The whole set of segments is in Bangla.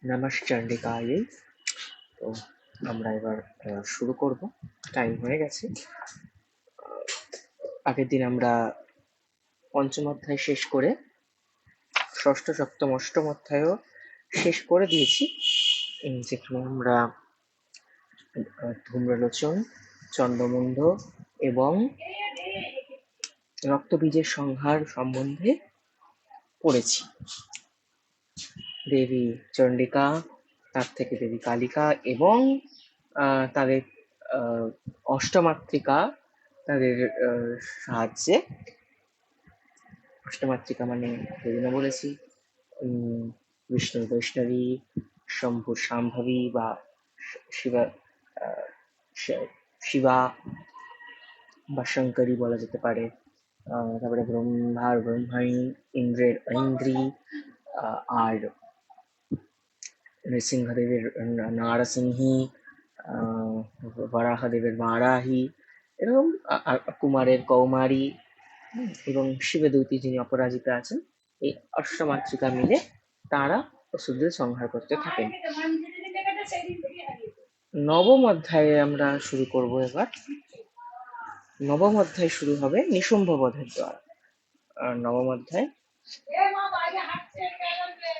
নমশ্চণ্ডিকায়। তো আমরা এবার শুরু করব, টাইম হয়ে গেছে। আগের দিন আমরা পঞ্চম অধ্যায় শেষ করে ষষ্ঠ সপ্তম অষ্টম অধ্যায়ও শেষ করে দিয়েছি, যেখানে আমরা ধূম্রলোচন, চন্দ্রমুণ্ড এবং রক্তবীজের সংহার সম্বন্ধে পড়েছি। দেবী চণ্ডিকা, তার থেকে দেবী কালিকা এবং তাদের অষ্টমাতৃকা, তাদের সাহায্যে, অষ্টমাতৃকা মানে সেদিনও বলেছি বিষ্ণু বৈষ্ণবী, শম্ভু শাম্ভবী বা শিবা শিবা বা শঙ্করী বলা যেতে পারে। তারপরে ব্রহ্মার ব্রহ্মাণী, ইন্দ্রের ঐন্দ্রী, আর নৃসিংহদেবের নারসিংহী, বরাহদেবের বারাহী, এরকম কুমারের কৌমারী এবং শিবদূতী যিনি অপরাজিতা আছেন, এই অষ্টমাতৃকা মিলে তারা অসুরদের সংহার করতে থাকেন। নবম অধ্যায়ে আমরা শুরু করব এবার। নবম অধ্যায় শুরু হবে নিশুম্ভ বধের দ্বারা। নবম অধ্যায়,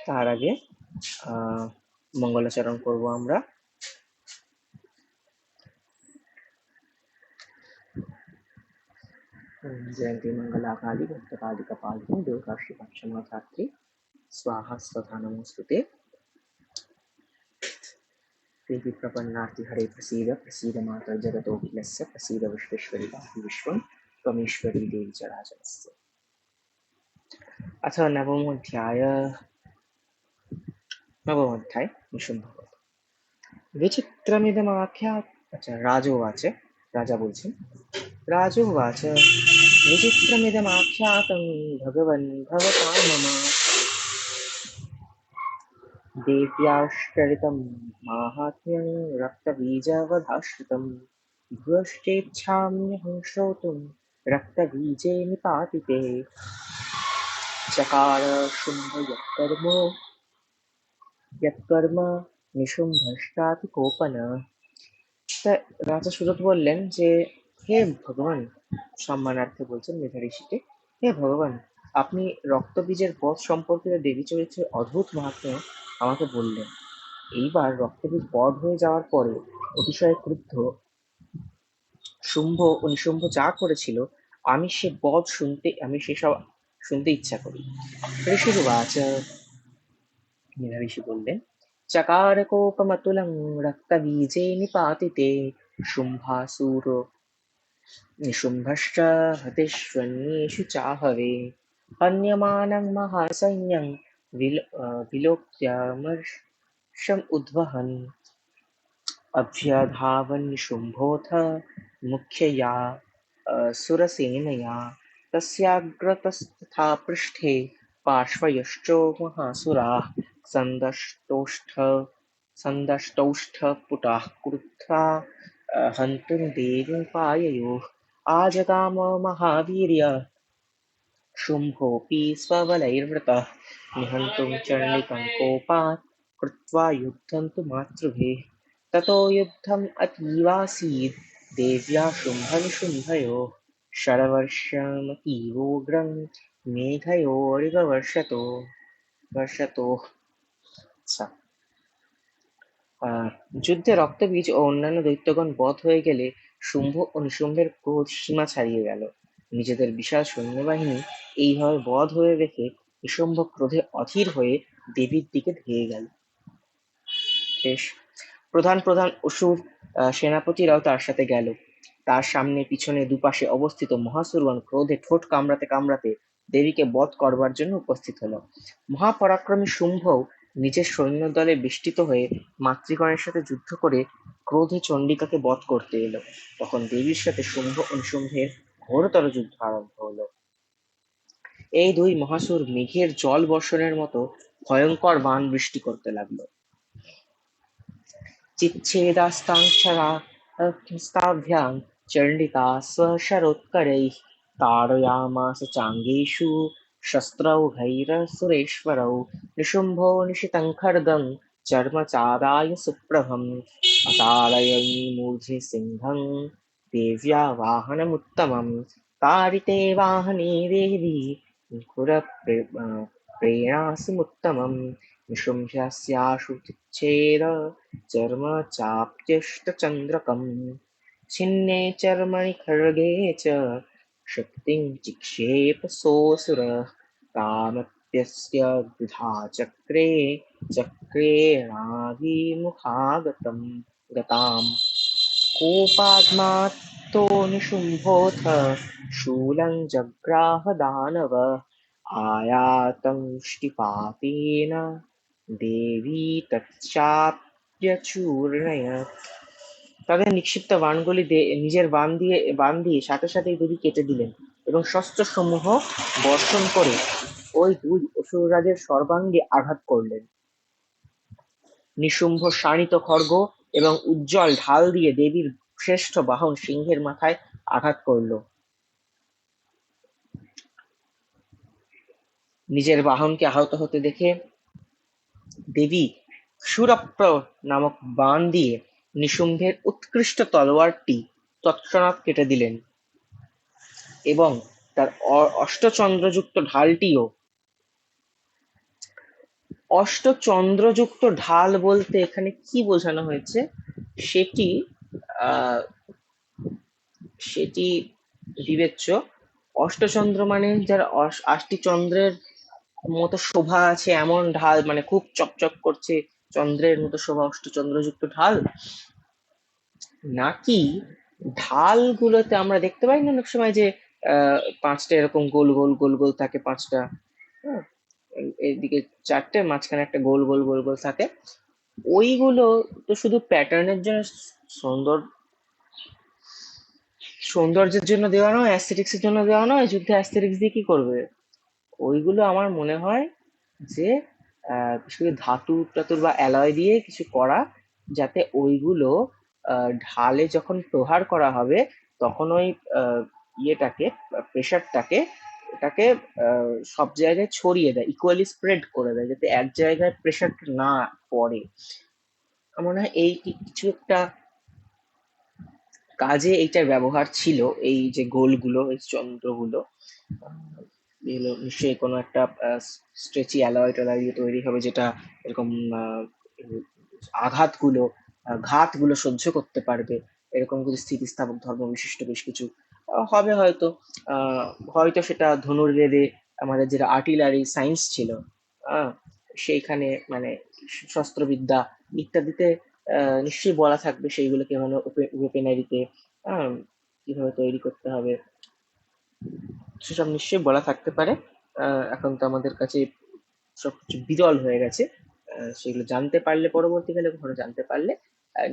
তার আগে মঙ্গলাচরণ করব আমরা। जयंती मंगलाकाली भक्तकाली कपालिनी दुर्गाक्षी क्षमा धात्री स्वाहा स्वधा नमोस्तुते। देवी प्रपन्नार्ति हरे प्रसीद प्रसीद माता जगतोऽखिलस्य प्रसीद विश्वेश्वरी पाहि विश्वं त्वमीश्वरी देवी चराचरस्य। अथ नवमोऽध्याय निशुम्भवध। विचित्रमिदमाख्यात। अच्छा, राजोवाच, राजा बोलছেন, राजोवाच विचित्रमिदमाख्यातं भगवन् भवतां मम देव्याश्चरितं माहात्म्यं रक्तबीजवधाश्रितं भूयश्चेच्छाम्यहं श्रोतुं रक्तबीजे निपातिते। चकार शुम्भ यत्कर्म निशुम्भश्चाति कोपन। রাজা সুরত বললেন যে, হে ভগবান, সম্মানার্থে বলছেন মেধা ঋষিকে, হে ভগবান, আপনি রক্তবীজের বধ সম্পর্কিত দেবী চরিত্রের অদ্ভুত মাহাত্ম্য আমাকে বললেন। এইবার রক্তবীজ বধ হয়ে যাওয়ার পরে অতিশয় ক্রুদ্ধ শুম্ভ ও নিশুম্ভ যা করেছিল, আমি সেসব শুনতে ইচ্ছা করি। ঋষির্বাচ, মেধা ঋষি বললেন, চকার কোপমতুলং রক্তবীজে নিপাতিতে শুম্ভাসুর নিশুম্ভশ্চ হতেষ্वन्येषु चाहवे हन्यमानं महासैन्यं विलोक्यामर्षम् उद्वहन् अभ्यधावन् निशुम्भोऽथ मुख्यया सुरसेनया तस्याग्रतस्तथा पृष्ठे पार्श्वयश्चो महासुराः सन्दष्टौष्ठपुटाः क्रुद्धा हन्तुं देवीं पाययोः आजगाम महावीर्य शुम्भोऽपि स्वबलैर्वृतः निहन्तुं चण्डिकां कोपात् कृत्वा युद्धं तु मातृभिः। ततो युद्धम् अतीवासीत् देव्या शुम्भनिशुम्भयोः षड्वर्षमतीवोग्रं मेघयोरिव वर्षतोः। যুদ্ধে রক্তবীজ ও অন্যান্য দৈত্যগণ বধ হয়ে গেলে শুম্ভ ও নিশুম্ভের ক্রোধ সীমা ছাড়িয়ে গেল। নিজেদের বিশাল সৈন্যবাহিনী এইভাবে বধ হয়ে দেখে নিশুম্ভ ক্রোধে অধীর হয়ে দেবীর দিকে ধেয়ে গেল। বেশ, প্রধান প্রধান অসুর সেনাপতিরাও তার সাথে গেল। তার সামনে পিছনে দুপাশে অবস্থিত মহাসুরগণ ক্রোধে ঠোঁট কামড়াতে কামড়াতে দেবীকে বধ করবার জন্য উপস্থিত হল। মহাপরাক্রমী শুম্ভও নিজের সৈন্যদলে বেষ্টিত হয়ে মাতৃগণের সাথে যুদ্ধ করে ক্রোধে চণ্ডিকাকে বধ করতে এলো। তখন দেবীর সাথে শুম্ভ ও নিশুম্ভের ঘোরতর যুদ্ধ আরম্ভ হলো। এই দুই মহাসুর মেঘের জল বর্ষণের মতো ভয়ঙ্কর বাণ বৃষ্টি করতে লাগলো। चिच्छेदास्ताभ्यां चण्डिका स्वशरोत्करैः ताडयामास चाङ्गेषु शस्त्रौघैरसुरेश्वरौ निशुम्भो निशितं खड्गं चर्मचादाय सुप्रभम् अताडयन्मूर्ध्नि सिंहं देव्या वाहनमुत्तमम् तारिते वाहने देवी प्रेणासिमुत्तमम् निशुम्भस्याशु चिच्छेद चर्म चाप्यष्टचन्द्रकम् छिन्ने चर्मणि खड्गे च शक्तिं चिक्षेप सोऽसुरः कामप्यस्य द्विधा चक्रे चक्रेणाभिमुखागतं गताम् कोपाग्मात्तो निशुम्भोऽथ शूलं जग्राह दानव आयातमुष्टिपातेन দেবী তৎচাপ্যচূর্ণয়ৎ। তাদের নিক্ষিপ্ত বাণগুলি নিজের বাণ দিয়ে সাথে সাথেই দেবী কেটে দিলেন এবং শস্ত্রসমূহ বর্ষণ করে ওই দুই অসুররাজের সর্বাঙ্গে আঘাত করলেন। নিশুম্ভ শাণিত খড়গ এবং উজ্জ্বল ঢাল দিয়ে দেবীর শ্রেষ্ঠ বাহন সিংহের মাথায় আঘাত করল। নিজের বাহনকে আহত হতে দেখে দেবী সুরপ্র নামক বাণ দিয়ে নিশুম্ভের উৎকৃষ্ট তলোয়ারটি তৎক্ষণাৎ কেটে দিলেন এবং তার অষ্টচন্দ্রযুক্ত ঢালটিও। অষ্টচন্দ্রযুক্ত ঢাল বলতে এখানে কি বোঝানো হয়েছে সেটি সেটি বিবেচ্য। অষ্টচন্দ্র মানে যার ৮টি চন্দ্রের মতো শোভা আছে এমন ঢাল, মানে খুব চকচক করছে চন্দ্রের মতো শোভা অষ্টচন্দ্রযুক্ত ঢাল, নাকি ঢালগুলোতে আমরা দেখতে পাই না অনেক সময় যে ৫টা এরকম গোল গোল গোল গোল থাকে, ৫টা, হ্যাঁ, এইদিকে ৪টে, মাঝখানে একটা গোল গোল গোল গোল থাকে। ওইগুলো তো শুধু প্যাটার্নের জন্য, সৌন্দর্যের জন্য দেওয়া নয়, অ্যাস্থেটিক্স এর জন্য দেওয়া নয়। যুদ্ধে অ্যাস্থেটিক্স দিয়ে কি করবে? ওইগুলো আমার মনে হয় যে শুধু ধাতু টাতুর বা অ্যালয় দিয়ে কিছু করা, যাতে ওইগুলো ঢালে যখন প্রহার করা হবে তখন ওই ইয়েটাকে, প্রেশারটাকে, ওটাকে সব জায়গায় ছড়িয়ে দেয়, ইকুয়ালি স্প্রেড করে দেয়, যাতে এক জায়গায় প্রেশার না পড়ে। আমার মনে হয় এই কিছু একটা কাজে এইটার ব্যবহার ছিল। এই যে গোলগুলো, এই চন্দ্রগুলো, এগুলো নিশ্চয়ই কোনো একটা স্ট্রেচি অ্যালয় ট্যালয় দিয়ে তৈরি হবে, যেটা এরকম আঘাতগুলো, ঘাতগুলো সহ্য করতে পারবে। এরকম কিছু স্থিতিস্থাপক ধর্ম বিশিষ্ট বেশ কিছু হবে হয়তো। হয়তো সেটা ধনুর্বেদে আমাদের যেটা আর্টিলারি সায়েন্স ছিল, সেইখানে মানে শস্ত্রবিদ্যা ইত্যাদিতে নিশ্চয়ই বলা থাকবে সেইগুলোকে, মানে ওয়েপেনারিতে কিভাবে তৈরি করতে হবে সেসব নিশ্চয়ই বলা থাকতে পারে। এখন তো আমাদের কাছে সবকিছু বিরল হয়ে গেছে, সেগুলো জানতে পারলে, পরবর্তীকালে কখনো জানতে পারলে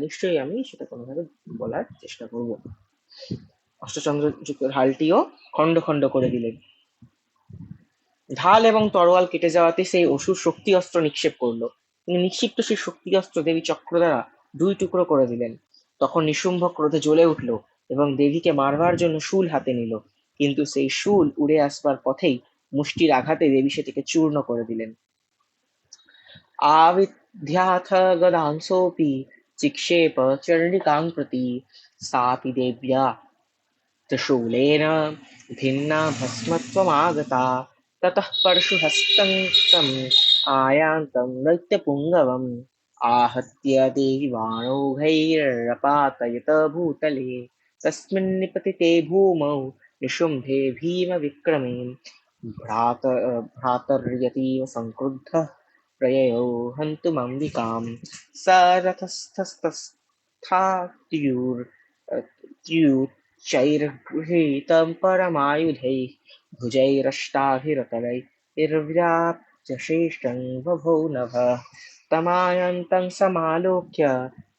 নিশ্চয়ই আমি সেটা কোনোভাবে বলার চেষ্টা করব। অষ্টচন্দ্রযুক্ত ঢালটিও খণ্ড খণ্ড করে দিলেন। ঢাল এবং তরোয়াল কেটে যাওয়াতে সেই অসুর শক্তি অস্ত্র নিক্ষেপ করলো। তিনি নিক্ষিপ্ত সেই শক্তি অস্ত্র দেবী চক্র দ্বারা 2 টুকরো করে দিলেন। তখন নিশুম্ভ ক্রোধে জ্বলে উঠল এবং দেবীকে মারবার জন্য শূল হাতে নিল, কিন্তু সেই শূল উড়ে আসবার পথেই মুষ্টির আঘাতে দেবী সেটিকে চূর্ণ করে দিলেন। आविद्याथ गदांसोऽपि चिक्षेप चण्डिकां प्रति, सापि देव्या त्रिशूलेन भिन्ना भस्मत्वमागता। ततः परशुहस्तं तम् आयान्तं दैत्यपुङ्गवम् आहत्य देवि बाणौघैरपातयत भूतले। तस्मिन् निपतिते भूमौ निशुम्भे भीमविक्रमे। भ्रातर्यतीव संक्रुद्धः प्रययौ हन्तुमम्बिकाम्। स रथस्थस्तस्थात्यूर्चैर्गृहीतं परमायुधैः भुजैरष्टाभिरतलैर्व्याप्य शेषं बभौ नभः। तमायन्तं समालोक्य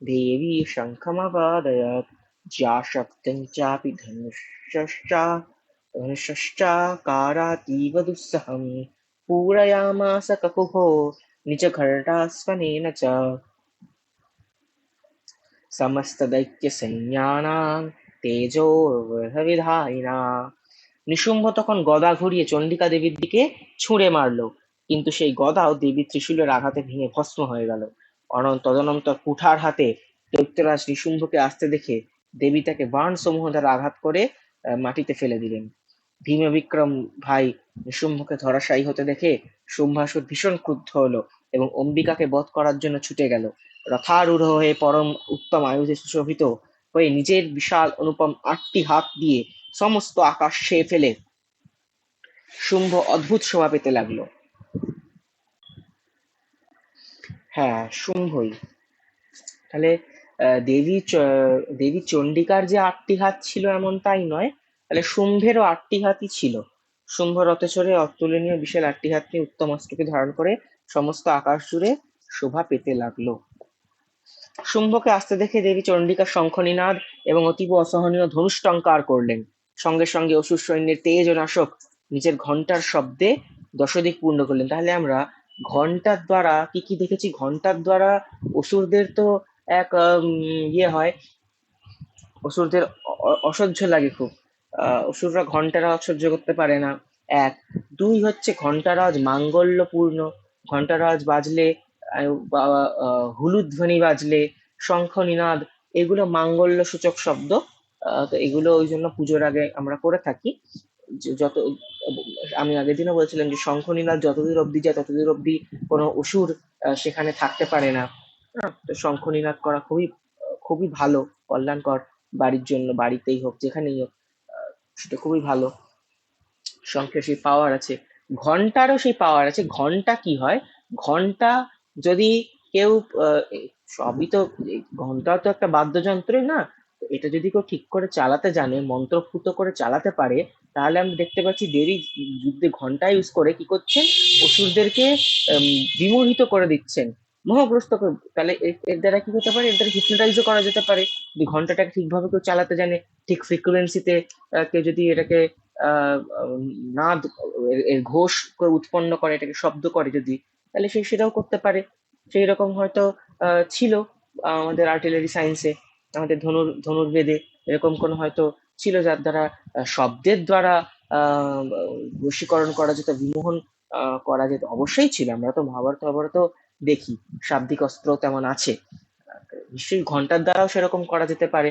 देवी शङ्खमवादयत्। ज्याशक्तिं चापि धनुषश्चाकारातीव दुस्सहम्। पूरयामास ककुभो निजघटास्वनेन च সমস্তদৈত্যসৈন্যানাং তেজোবহবিধায়িনা। নিশুম্ভ তখন গদা ঘুরিয়ে চণ্ডিকা দেবীর দিকে ছুঁড়ে মারল, কিন্তু সেই গদাও দেবীর ত্রিশূলের আঘাতে ভেঙে ভস্ম হয়ে গেল। তদনন্তর কুঠার হাতে দৈত্যরাজ নিশুম্ভকে আসতে দেখে দেবী তাকে বাণ সমূহ দ্বারা আঘাত করে মাটিতে ফেলে দিলেন। ভীমবিক্রম ভাই নিশুম্ভকে ধরাশায়ী হতে দেখে শুম্ভাসুর ভীষণ ক্রুদ্ধ হলো এবং অম্বিকাকে বধ করার জন্য ছুটে গেল। রথারূঢ় হয়ে পরম উত্তম আয়ুধে সুশোভিত হয়ে নিজের বিশাল অনুপম ৮টি হাত দিয়ে সমস্ত আকাশ ছেয়ে ফেলে শুম্ভ অদ্ভুত শোভা পেতে লাগলো। হ্যাঁ, শুম্ভই। তাহলে দেবী চণ্ডিকার যে ৮টি হাত ছিল এমন তাই নয়, তাহলে শুম্ভেরও ৮টি হাতই ছিল। শুম্ভ রথে চড়ে অতুলনীয় বিশাল ৮টি হাত নিয়ে উত্তম অস্ত্রকে ধারণ করে সমস্ত আকাশ জুড়ে শোভা পেতে লাগলো। শুম্ভকে আসতে দেখে দেবী চণ্ডিকা শঙ্খনিনাদ এবং অতীব অসহনীয় ধনুষ্টঙ্কার করলেন। সঙ্গে সঙ্গে অসুর সৈন্যের তেজ ও নাশক নিজের ঘন্টার শব্দে দশদিক পূর্ণ করলেন। তাহলে আমরা ঘন্টার দ্বারা কি কি দেখেছি? ঘন্টার দ্বারা অসুরদের তো এক ইয়ে হয়, অসুরদের অসহ্য লাগে খুব। অসুররা ঘন্টার আওয়াজ সহ্য করতে পারে না, এক। দুই হচ্ছে ঘন্টার আওয়াজ মাঙ্গল্যপূর্ণ। ঘন্টার আওয়াজ বাজলে বা হুলুধ্বনি বাজলে, শঙ্খ নিনাদ, এগুলো মাঙ্গল্য সূচক শব্দ। তো এগুলো ওই জন্য পুজোর আগে আমরা করে থাকি। যত আমি আগের দিনও বলছিলাম যে শঙ্খ নিনাদ যতদূর অব্দি যায় ততদূর অব্দি কোনো অসুর সেখানে থাকতে পারে না। তো শঙ্খ নিনাদ করা খুবই খুবই ভালো, কল্যাণকর, বাড়ির জন্য, বাড়িতেই হোক যেখানেই হোক, সেটা খুবই ভালো। শঙ্খের সেই পাওয়ার আছে, ঘন্টারও সেই পাওয়ার আছে। ঘন্টা কি হয়, ঘন্টা যদি কেউ সবই তো, ঘন্টাও তো একটা বাদ্যযন্ত্রই না, তো এটা যদি কেউ ঠিক করে চালাতে জানে, মন্ত্রপুত করে চালাতে পারে, তাহলে আমরা দেখতে পাচ্ছি দেবী যুদ্ধে ঘন্টা ইউজ করে কি করছেন, অসুরদেরকে বিমোহিত করে দিচ্ছেন, মোহগ্রস্ত করে। তাহলে এর দ্বারা কি হতে পারে, এর দ্বারা হিপনোটাইজও করা যেতে পারে। যদি ঘন্টাটাকে ঠিকভাবে কেউ চালাতে জানে, ঠিক ফ্রিকুয়েন্সিতে কেউ যদি এটাকে আহ নাদ, এর ঘোষ করে উৎপন্ন করে, এটাকে শব্দ করে যদি, তাহলে সে সেটাও করতে পারে। সেই রকম হয়তো ছিল আমাদের আর্টিলারি সায়েন্সে, আমাদের ধনুর্বেদে এরকম কোন হয়তো ছিল, যার দ্বারা শব্দের দ্বারা আহ বশীকরণ করা যেত, বিমোহন করা যেত। অবশ্যই ছিল, আমরা তো মহাভারত দেখি, শাব্দিক অস্ত্র তেমন আছে। নিশ্চয়ই ঘন্টার দ্বারাও সেরকম করা যেতে পারে।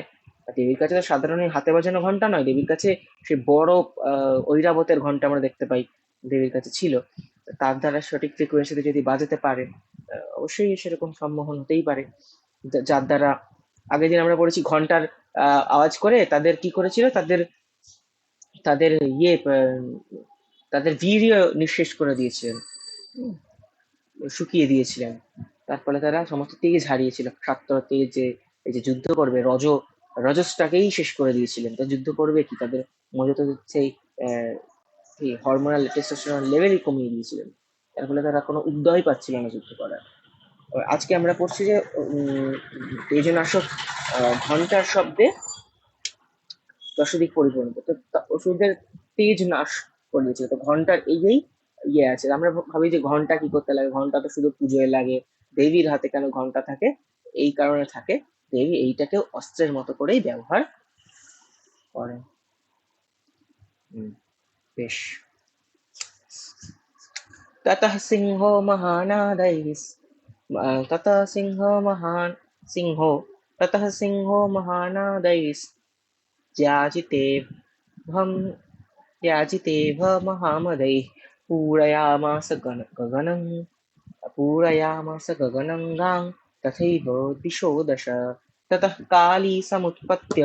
দেবীর কাছে তো সাধারণ এই হাতে বাজানো ঘন্টা নয়, দেবীর কাছে সে বড় ঐরাবতের ঘন্টা আমরা দেখতে পাই দেবীর কাছে ছিল। তার দ্বারা সঠিক ফ্রিকোয়েন্সিতে যদি বাজাতে পারে, অবশ্যই সেরকম সম্মোহন হতেই পারে। যার দ্বারা আগের দিন আমরা পড়েছি ঘন্টার আওয়াজ করে তাদের কি করেছিল, তাদের তাদের ইয়ে তাদের বীর্য নিঃশেষ করে দিয়েছিলেন, শুকিয়ে দিয়েছিলেন। তার ফলে তারা সমস্ত তেজ হারিয়েছিল, সাত্তর তেজ, যে এই যে যুদ্ধ করবে, রজসটাকেই শেষ করে দিয়েছিলেন। তো যুদ্ধ করবে কি, তাদের মধ্যে তো সেই হরমোনাল টেস্টোস্টেরন লেভেলই কমিয়ে দিয়েছিলেন। তার ফলে তারা কোনো উদ্যয় পাচ্ছিল না যুদ্ধ করার। আজকে আমরা পড়ছি যে তেজনাশক ঘন্টার শব্দে দশদিক পরিপূর্ণ, তো অসুরদের তেজ নাশ করে দিয়েছিল। তো ঘন্টার এই ইয়ে আছে। আমরা ভাবি যে ঘন্টা কি করতে লাগে, ঘন্টা তো শুধু পুজোয় লাগে, দেবীর হাতে কেন ঘন্টা থাকে? এই কারণে থাকে, দেবী এইটাকেও অস্ত্রের মতো করেই ব্যবহার করেন। বেশ। ততঃ সিংহো মহানাदैः ततः सिंहो महान् सिंहो ततः सिंहो महानादैस्त्याजितेभं त्याजितेभ महामदैः गगनं पूरयामास गगनं गां तथैव दिशो दश। ततः काली समुत्पत्य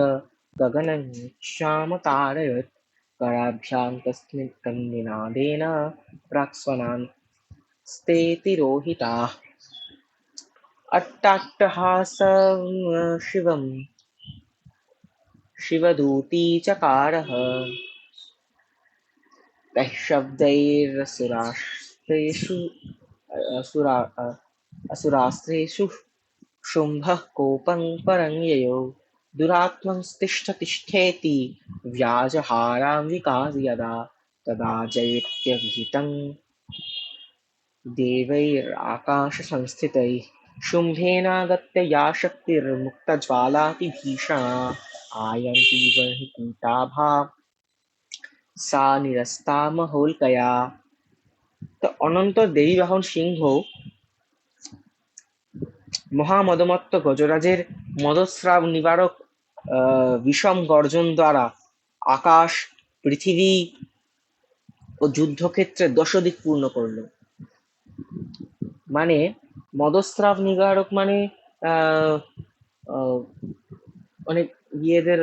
गगनं क्षामतारयत् कराभ्यां तस्मिन् कन्निनादेन प्राक्स्वनान् स्ते तिरोहिताः। अट्टाट्टहासं शिवं शिवदूती चकारः तैः शब्दैरसुरास्त्रेषु असुरा असुरास्त्रेषु शुम्भः कोपं परं ययौ दुरात्मंस्तिष्ठ तिष्ठेति व्याजहाराम्बिका यदा तदा जयत्यभिहितं देवैराकाशसंस्थितैः शुम्भेनागत्य या शक्तिर्मुक्तज्वालातिभीषणा आयन्ति बहिर्भूताभा सा निरस्ता महोल्कया। তো অনন্তর দেবী বাহন সিংহ মহামদমত্ত গজরাজের মদস্রাব নিবারক বিষম গর্জন দ্বারা আকাশ, পৃথিবী ও যুদ্ধক্ষেত্রে দশদিক পূর্ণ করল। মানে মদস্রাব নিবারক মানে আহ আহ, অনেক ইয়েদের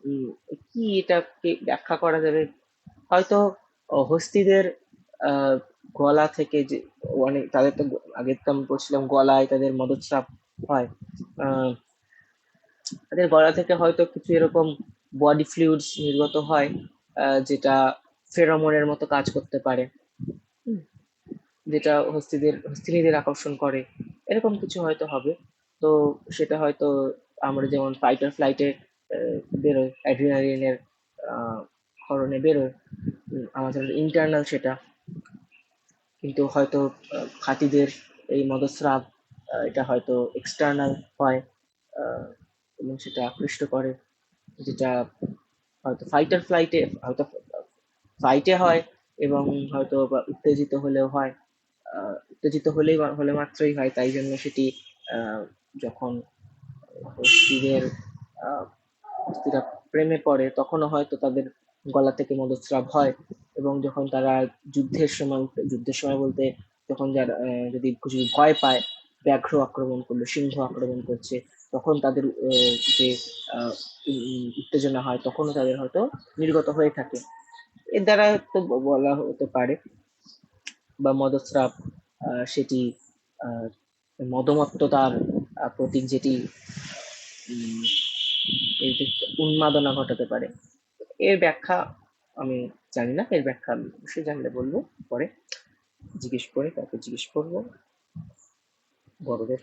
উম, কি এটাকে ব্যাখ্যা করা যাবে, হয়তো হস্তিদের আহ গলা থেকে যে অনেক তাদের তো আগে তো আমি বলছিলাম গলায় তাদের মদস্রাব হয়, আহ তাদের গলা থেকে হয়তো কিছু এরকম বডি ফ্লুইডস নির্গত হয়, যেটা ফেরোমনের মতো কাজ করতে পারে, হুম, যেটা হস্তিনীদের আকর্ষণ করে, এরকম কিছু হয়তো হবে। তো সেটা হয়তো আমরা যেমন ফাইট আর ফ্লাইটে বেরোয় অ্যাড্রিনালিনের ক্ষরণে বেরোয়, আমাদের ইন্টারনাল সেটা, কিন্তু হয়তো হাতিদের এই মদস্রাব এটা হয়তো এক্সটার্নাল হয়, আহ, এবং সেটা আকৃষ্ট করে, যেটা হয়তো ফাইটার ফ্লাইটে হয়তো ফাইটে হয়, এবং হয়তো বা উত্তেজিত হলেও হয়, উত্তেজিত হলে মাত্রই হয়, তাই জন্য সেটি যখন হস্তিদের আহ, হস্তিরা প্রেমে পড়ে তখনও হয়তো তাদের গলা থেকে মদস্রাব হয়, এবং যখন তারা যুদ্ধের সময় বলতে যখন যারা যদি কিছু ভয় পায়, ব্যাঘ্র আক্রমণ করলো, সিংহ আক্রমণ করছে, তখন তাদের যে উত্তেজনা হয় তখনও তাদের হয়তো নির্গত হয়ে থাকে। এর দ্বারা তো বলা হতে পারে, বা মদস্রাব সেটি আহ, মদমত্ততার প্রতীক, যেটি উম, এটি উন্মাদনা ঘটাতে পারে। এর ব্যাখ্যা আমি জানি না, এর ব্যাখ্যা আমি অবশ্যই জানলে বলবো পরে, জিজ্ঞেস করে তারপর জিজ্ঞেস করবো বড়দের।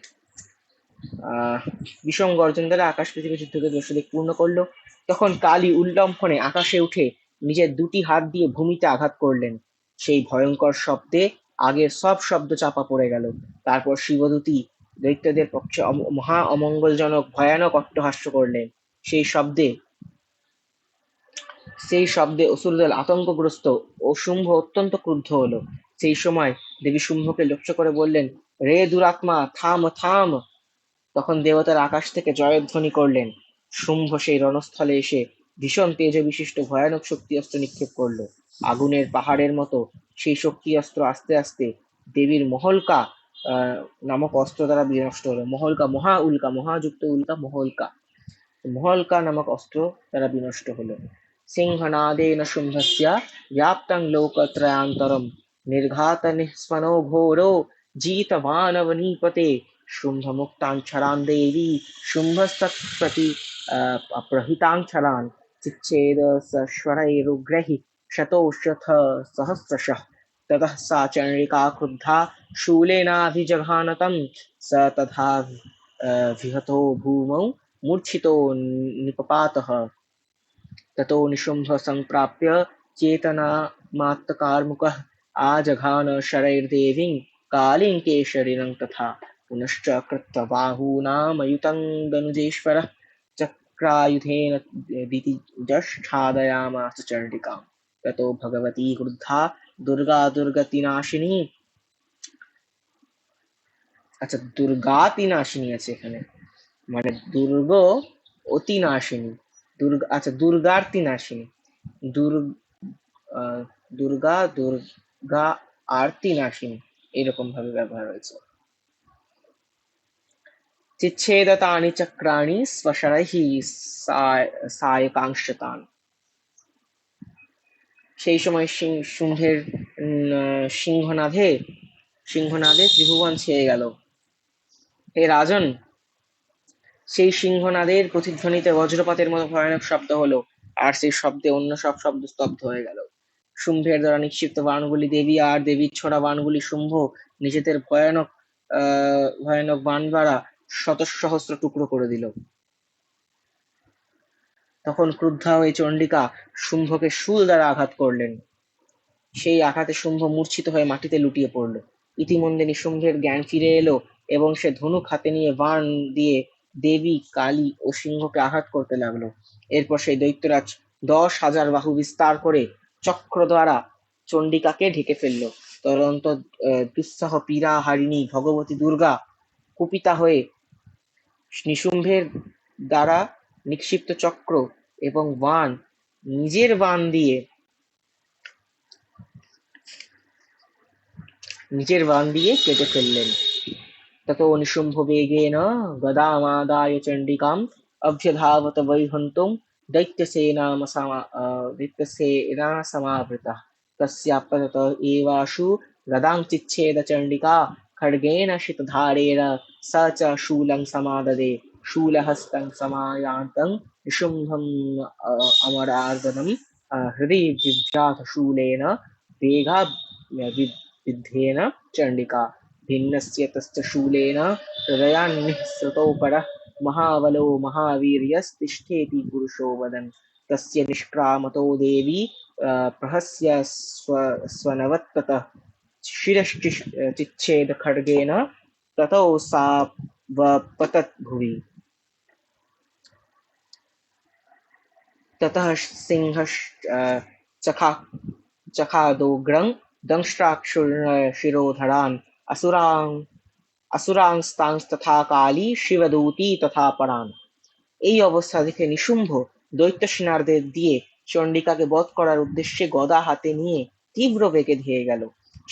আহ বিষম গর্জন দ্বারা আকাশ পৃথিবী যুদ্ধকে দস্যুদিক পূর্ণ করলো। তখন কালী উল্লম্ফনে আকাশে উঠে নিজের দুটি হাত দিয়ে ভূমিতে আঘাত করলেন। সেই ভয়ঙ্কর শব্দে আগের সব শব্দ চাপা পড়ে গেল। তারপর শিবদূতী দৈত্যদের পক্ষে মহা অমঙ্গলজনক ভয়ানক অট্টহাস্য করলেন। সেই শব্দে সেই শব্দে অসুরদল আতঙ্কগ্রস্ত ও শুম্ভ অত্যন্ত ক্রুদ্ধ হলো। সেই সময় দেবী শুম্ভকে লক্ষ্য করে বললেন, রে দুরাত্মা, থাম থাম। তখন দেবতার আকাশ থেকে জয়ধ্বনি করলেন। শুম্ভ সেই রণস্থলে এসে ভীষণ তেজ বিশিষ্ট ভয়ানক শক্তি অস্ত্র নিক্ষেপ করলো। আগুনের পাহাড়ের মতো সেই শক্তি অস্ত্র আস্তে আস্তে দেবীর মহল্কা আহ, নামক অস্ত্র দ্বারা বিনষ্ট হলো। মহল্কা, মহা উল্কা, মহাযুক্ত উল্কা, মহল্কা, মহল্কা নামক অস্ত্র দ্বারা বিনষ্ট হলো। সিংহনাদেন শুম্ভস্য ব্যাপ্তং লোকত্রয়ান্তরম নির্ঘাত নিঃস্বনো ঘোরো জিতবানবনীপতে। শুম্ভমুক্তাঞ্ছরান দেবী শুম্ভস্তৎপ্রতি প্রহিতাঞ্ছরান চিচ্ছেদ সস্বরैरुग्रैः शतोषथ सहस्रशः। ततः सा चण्डिका क्रुद्धा शूलेनाभिजघान तं। स तथा विहतो भूमौ मूर्छितो निपपातः। ततो निशुम्भ सम्प्राप्य चेतनामात्तकार्मुकः आजघान शरैर्देवीं कालीं केशरिणं तथा। पुनश्च कृत्वा दनुजेश्वरः चक्रायुधेन दितिजष्ठादयामास चण्डिकाम्। ततो भगवती क्रुद्धा दुर्गा दुर्गतिनाशिनी, আচ্ছা দুর্গাতি নাশিনী আছে এখানে, মানে দুর্গ অতি নাশিনী, দুর্গা, আচ্ছা দুর্গার্তি নাশিনী, দুর আহ, দুর্গা আরতি নাশিনী, এরকম ভাবে ব্যবহার হয়েছে। চিচ্ছেদতানি চক্রাণি স্বশরৈঃ সায়কাংশতান। সেই সময় শুম্ভের সিংহনাদে ত্রিভুবন ছেয়ে গেল। হে রাজন, সেই সিংহনাদের প্রতিধ্বনিতে বজ্রপাতের মতো ভয়ানক শব্দ হলো, আর সেই শব্দে অন্য সব শব্দ স্তব্ধ হয়ে গেল। শুম্ভের দ্বারা নিক্ষিপ্ত বাণগুলি দেবী আর দেবীর ছোড়া বাণগুলি শুম্ভ নিজেদের ভয়ানক বাণ দ্বারা শত সহস্র টুকরো করে দিল। তখন ক্রুদ্ধা হয়ে চণ্ডিকা শুম্ভকে শূল দ্বারা আঘাত করলেন। সেই আঘাতে শুম্ভ মূর্ছিত হয়ে মাটিতে লুটিয়ে পড়ল। ইতিমধ্যে শুম্ভের জ্ঞান ফিরে এলো এবং সে ধনুক হাতে নিয়ে বাণ দিয়ে দেবী, কালী ও সিংহকে আঘাত করতে লাগলো। এরপর সেই দৈত্যরাজ 10,000 বাহু বিস্তার করে চক্র দ্বারা চণ্ডিকাকে ঢেকে ফেলল। তদন্ত দুঃসহ পীড়া হারিণী ভগবতী দুর্গা কুপিতা হয়ে নিশুম্ভের দ্বারা নিক্ষিপ্ত চক্র এবং বাণ নিজের বাণ দিয়ে কেটে ফেললেন। ततो निशुम्भवेगेन गदामादाय चण्डिकाम् अभ्यधावत वैहन्तुं दैत्यसेनासमावृतः। तस्यापतत एवाशु गदां चिच्छेद चण्डिका खड्गेन शितधारेण स च शूलं समाददे शूलहस्तं समायान्तं निशुम्भम् अमरार्दनं हृदि विभ्राथ शूलेन वेगाभिद्धेन चण्डिका। भिन्नस्य तस्य शूलेन हृदयान्निःसृतो परः महाबलो महावीर्यस्तिष्ठेति पुरुषो वदन्। तस्य निष्क्रामतो देवी प्रहस्य स्वनवत्ततः शिरश्चिच्छेद खड्गेन ततो सा वपतत् भुवि। ततः सिंहश्चखादोग्रं दंष्ट्राक्षुर्शिरोधरान् असुरांस्तांस्तथा काली শিবদূতী তথা পরাণ। এই অবস্থা দেখে নিশুম্ভ দৈত্য সেনাদের দিয়ে চণ্ডিকাকে বধ করার উদ্দেশ্যে গদা হাতে নিয়ে তীব্র বেগে ধেয়ে গেল।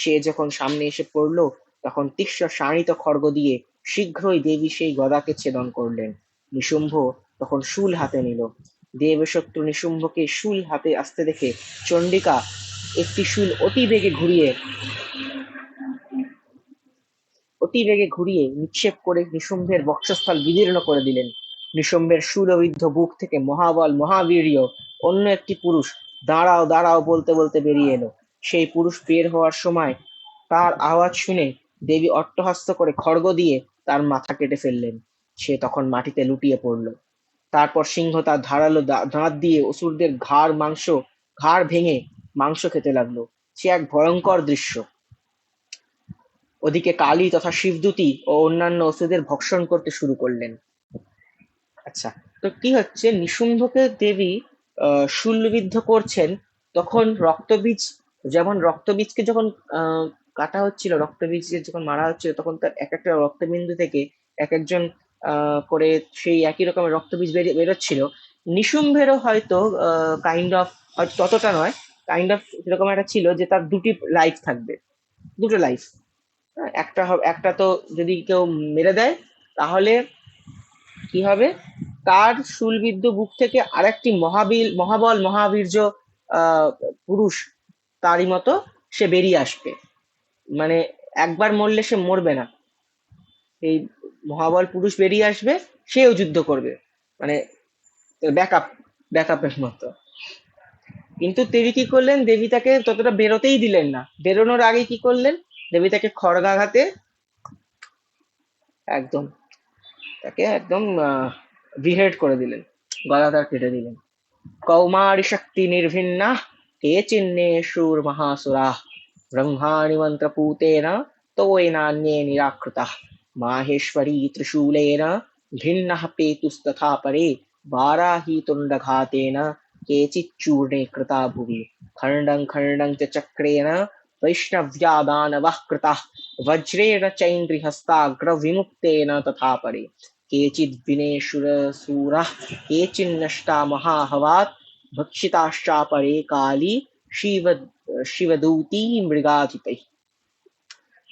সে যখন সামনে এসে পড়ল তখন তীক্ষ্ণ শাণিত খড়গ দিয়ে শীঘ্রই দেবী সেই গদাকে ছেদন করলেন। নিশুম্ভ তখন শূল হাতে নিল। দেবশত্রু নিশুম্ভকে শূল হাতে আসতে দেখে চণ্ডিকা একটি শূল অতি বেগে ঘুরিয়ে নিক্ষেপ করে নিশুম্ভের বক্ষস্থল বিদীর্ণ করে দিলেন। নিশুম্ভের শূলবিদ্ধ বুক থেকে মহাবল মহাবীর্য অন্য একটি পুরুষ দাঁড়াও দাঁড়াও বলতে বলতে বেরিয়ে এলো। সেই পুরুষ বের হওয়ার সময় তার আওয়াজ শুনে দেবী অট্টহাস্য করে খড়গ দিয়ে তার মাথা কেটে ফেললেন। সে তখন মাটিতে লুটিয়ে পড়ল। তারপর সিংহ তার ধারালো দাঁত দিয়ে অসুরদের ঘাড় ভেঙে মাংস খেতে লাগলো। সে এক ভয়ঙ্কর দৃশ্য। ওদিকে কালী তথা শিবদূতী ও অন্যান্য অসুরদের ভক্ষণ করতে শুরু করলেন। আচ্ছা, তো কি হচ্ছে, নিশুম্ভকে দেবী শূলবিদ্ধ করছেন, তখন রক্তবীজকে যখন কাটা হচ্ছিল, রক্তবীজকে যখন মারা হচ্ছিল, তখন তার এক একটা রক্তবিন্দু থেকে এক একজন করে সেই একই রকমের রক্তবীজ বেরোচ্ছিল। নিশুম্ভেরও হয়তো কাইন্ড অফ, ততটা নয়, কাইন্ড অফ এরকম একটা ছিল যে তার দুটো লাইফ। একটা তো যদি কেউ মেরে দেয় তাহলে কি হবে, তার শূলবিদ্ধ বুক থেকে আরেকটি মহাবল মহাবীর্য পুরুষ তারই মতো সে বেরিয়ে আসবে। মানে একবার মরলে সে মরবে না, এই পুরুষ বেরিয়ে আসবে, সেও যুদ্ধ করবে, মানে ব্যাকআপের মতো। কিন্তু দেবী কি করলেন, দেবী তাকে ততটা বেরোতেই দিলেন না। বেরোনোর আগে কি করলেন, দেবী তাকে খড়গাঘাতে তাকে একদম বিহেড করে দিলেন, গলাটা কেটে দিলেন। কৌমারী শক্তি নির্ভিন্না কেচিন্নে সুর মহাসুরাঃ ব্রহ্মাণি মন্ত্রপুতেন তোয়েনান্যে নিরাকৃতাঃ মাহেশ্বরী ত্রিশূলেন ভিন্নঃ পেতুস্তথা পরে বারাহি তুণ্ডঘাতেন केचिच्चूर्णे कृता भुवि खण्डं खण्डं च चक्रेण वैष्णव्यादानवः कृताः वज्रेण चैन्द्रिहस्ताग्रविमुक्तेन तथा परे केचिद्विनेशुरसूराः केचिन्नष्टा महाहवात् भक्षिताश्चापरे काली শিবদূতী মৃগাধিপৈ।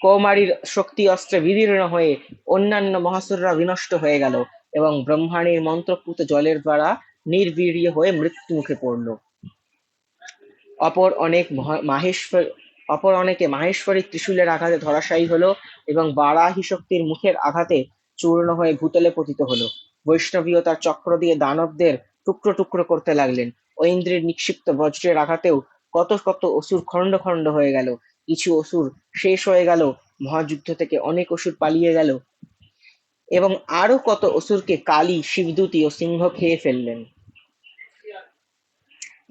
কৌমারীর শক্তি অস্ত্রে বিদীর্ণ হয়ে অন্যান্য মহাসুররা বিনষ্ট হয়ে গেল এবং ব্রহ্মাণীর মন্ত্রপুত জলের দ্বারা নির্বীর্য হয়ে মৃত্যু মুখে পড়ল। অপর অনেকে মাহেশ্বরী ত্রিশূলের আঘাতে ধরাশায়ী হলো এবং বারাহী শক্তির মুখের আঘাতে চূর্ণ হয়ে ভূতলে পতিত হলো। বৈষ্ণবী ও তার চক্র দিয়ে দানবদের টুকরো টুকরো করতে লাগলেন। ঐন্দ্রের নিক্ষিপ্ত বজ্রের আঘাতেও কত কত অসুর খণ্ড খণ্ড হয়ে গেল। কিছু অসুর শেষ হয়ে গেল, মহাযুদ্ধ থেকে অনেক অসুর পালিয়ে গেল এবং আরো কত অসুরকে কালী, শিবদূতী ও সিংহ খেয়ে ফেললেন।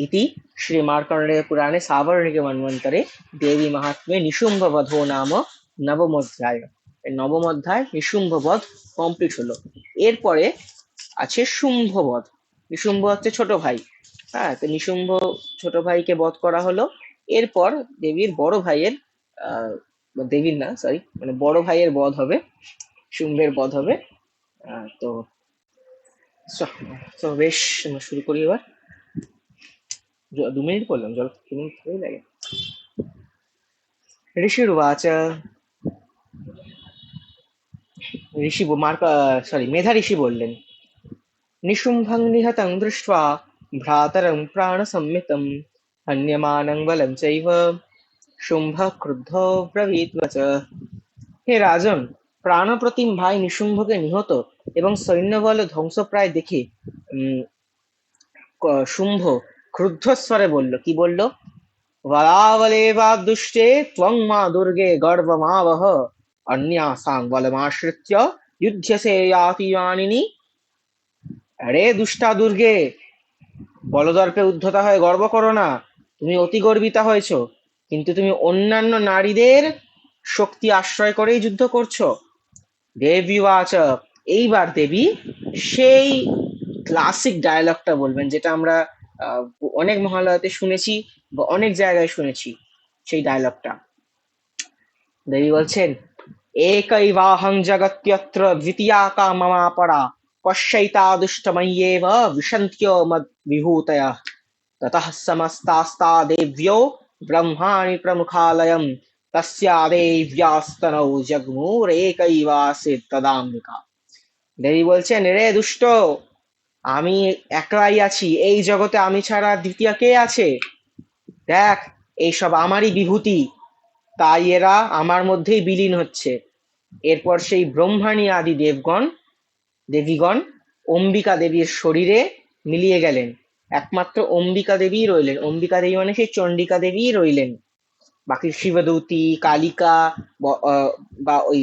इति श्रीमार्कण्डेयपुराणे सावर्णिके मन्वन्तरे देवी महात्म्ये निशुम्भवधो नाम নবম অধ্যায়। নবম অধ্যায় নিশুম্ভবধ কমপ্লিট হলো। এরপরে আছে শুম্ভবধ। নিশুম্ভ হচ্ছে ছোট ভাই। হ্যাঁ, তো নিশুম্ভ ছোট ভাইকে বধ করা হলো। এরপর দেবীর বড় ভাইয়ের বড় ভাইয়ের বধ হবে। শুম্ভের বধ হবে। তো তো বেশ, আমরা শুরু করি এবার। 2 মিনিট বললাম, জল 2 মিনিট লাগে। ঋষির্বাচ, মেধা ঋষি বললেন, নিশুম্ভং নিহতং দৃष्ट्वा ভ্রাতরং প্রাণসম্মিতং হন্যমানং বলং চৈব শুম্ভঃ ক্রুদ্ধো ব্রবীৎ বচ। হে রাজন, প্রাণপ্রতিম ভাই নিশুম্ভকে নিহত এবং সৈন্যবল ধ্বংসপ্রায় দেখে উম, শুম্ভ ক্রুদ্ধস্বরে বলল, কি বলল? বলাবলেবা দুষ্টে ত্বং মা দুর্গে গর্বমাবহ অন্যাসাং বলমাশ্রিত্য যুধ্যসে ইয়াতিমানিনি। আরে দুষ্টা দুর্গে, বলদর্পে উদ্ধতা হয়ে গর্ব করো না। তুমি অতি গর্বিতা হয়েছো, কিন্তু তুমি অন্যান্য নারীদের শক্তি আশ্রয় করেই যুদ্ধ করছো। দেবী বাচ, এইবার দেবী সেই ক্লাসিক ডায়লগটা বলবেন, যেটা আমরা আহ, অনেক মহালয়াতে শুনেছি বা অনেক জায়গায় শুনেছি। সেই ডায়লগটা দেবী বলছেন, একৈবাহং জগত্যত্র দ্বিতীয়া কা মমাপরা পশ্যৈতা দুষ্টময়্যেব বিশন্ত্यो মদ বিভূতয়ঃ ততঃ সমস্তাস্তা দেব্যো ব্রহ্মাণি প্রমুখালয়ম তস্যা দেব্যাস্তনৌ জগ্মুরেকৈবাসিত তদাম্বিকা। দেবী বলছেন, রে দুষ্ট, আমি একলাই আছি এই জগতে, আমি ছাড়া দ্বিতীয় কে আছে? দেখ, এইসব আমারই বিভূতি, তাই এরা আমার মধ্যেই বিলীন হচ্ছে। এরপর সেই ব্রহ্মাণী আদি দেবীগণ অম্বিকা দেবীর শরীরে মিলিয়ে গেলেন। একমাত্র অম্বিকা দেবী রইলেন। অম্বিকা দেবী মানে সেই চণ্ডিকা দেবী রইলেন। বাকি শিবদূতী, কালিকা বা ওই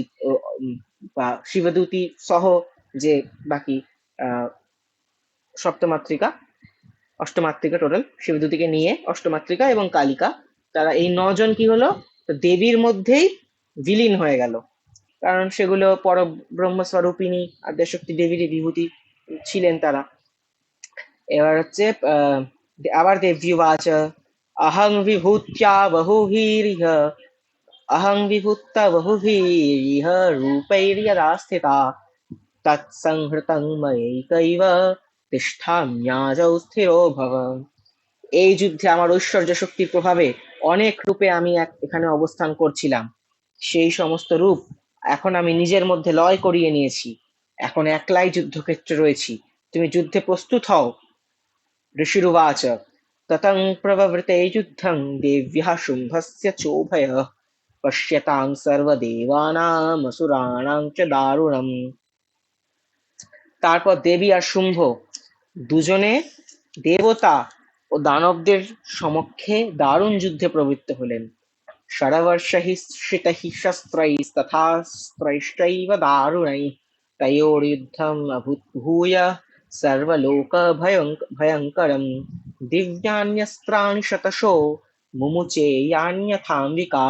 বা শিবদূতী সহ যে বাকি আহ সপ্তমাতৃকা, অষ্টমাতৃকা, টোটাল শিবদূতীকে নিয়ে অষ্টমাতৃকা এবং কালিকা, তারা এই 9 জন কি হলো, দেবীর মধ্যেই বিলীন হয়ে গেল। কারণ সেগুলো পরব্রহ্মস্বরূপিণী আদ্যশক্তি দেবীরই বিভূতি ছিলেন তারা। এবার হচ্ছে আবার দেব্যুবাচ, অহং বিভূত্যা বহুভিরিহ অহং বিভূত্তা বহুভিরিহ রূপৈর্যদা স্থিতা তৎসংহৃতং ময়ৈকৈব তিষ্ঠাম্যাজৌ স্থিরো ভব। এই যুদ্ধে আমার ঐশ্বর্য শক্তির প্রভাবে অনেক রূপে আমি এখানে অবস্থান করছিলাম। সেই সমস্ত রূপ এখন আমি নিজের মধ্যে লয় করিয়ে নিয়েছি। এখন একলাই যুদ্ধক্ষেত্রে রয়েছি। তুমি যুদ্ধে প্রস্তুত হও। ঋষিরুবাচ, ততং প্রবৃতে যুদ্ধং দেব্যঃ শুম্ভস্য চোভয়ঃ পশ্যতাং সর্বদেবানাং অসুরাণাং চ দারুণম। তারপর দেবী আর শুম্ভ দুজনে দেবতা ও দানবদের সমক্ষে দারুণ যুদ্ধে প্রবৃত্ত হলেন। शरवर्षैः शस्त्रैस्तथास्त्रैश्चैव दारुणैः तयोर्युद्धम् अभूय सर्वलोकभयङ्करम्। दिव्यान्यस्त्राणि शतशो मुमुचे यान्यथाम्बिका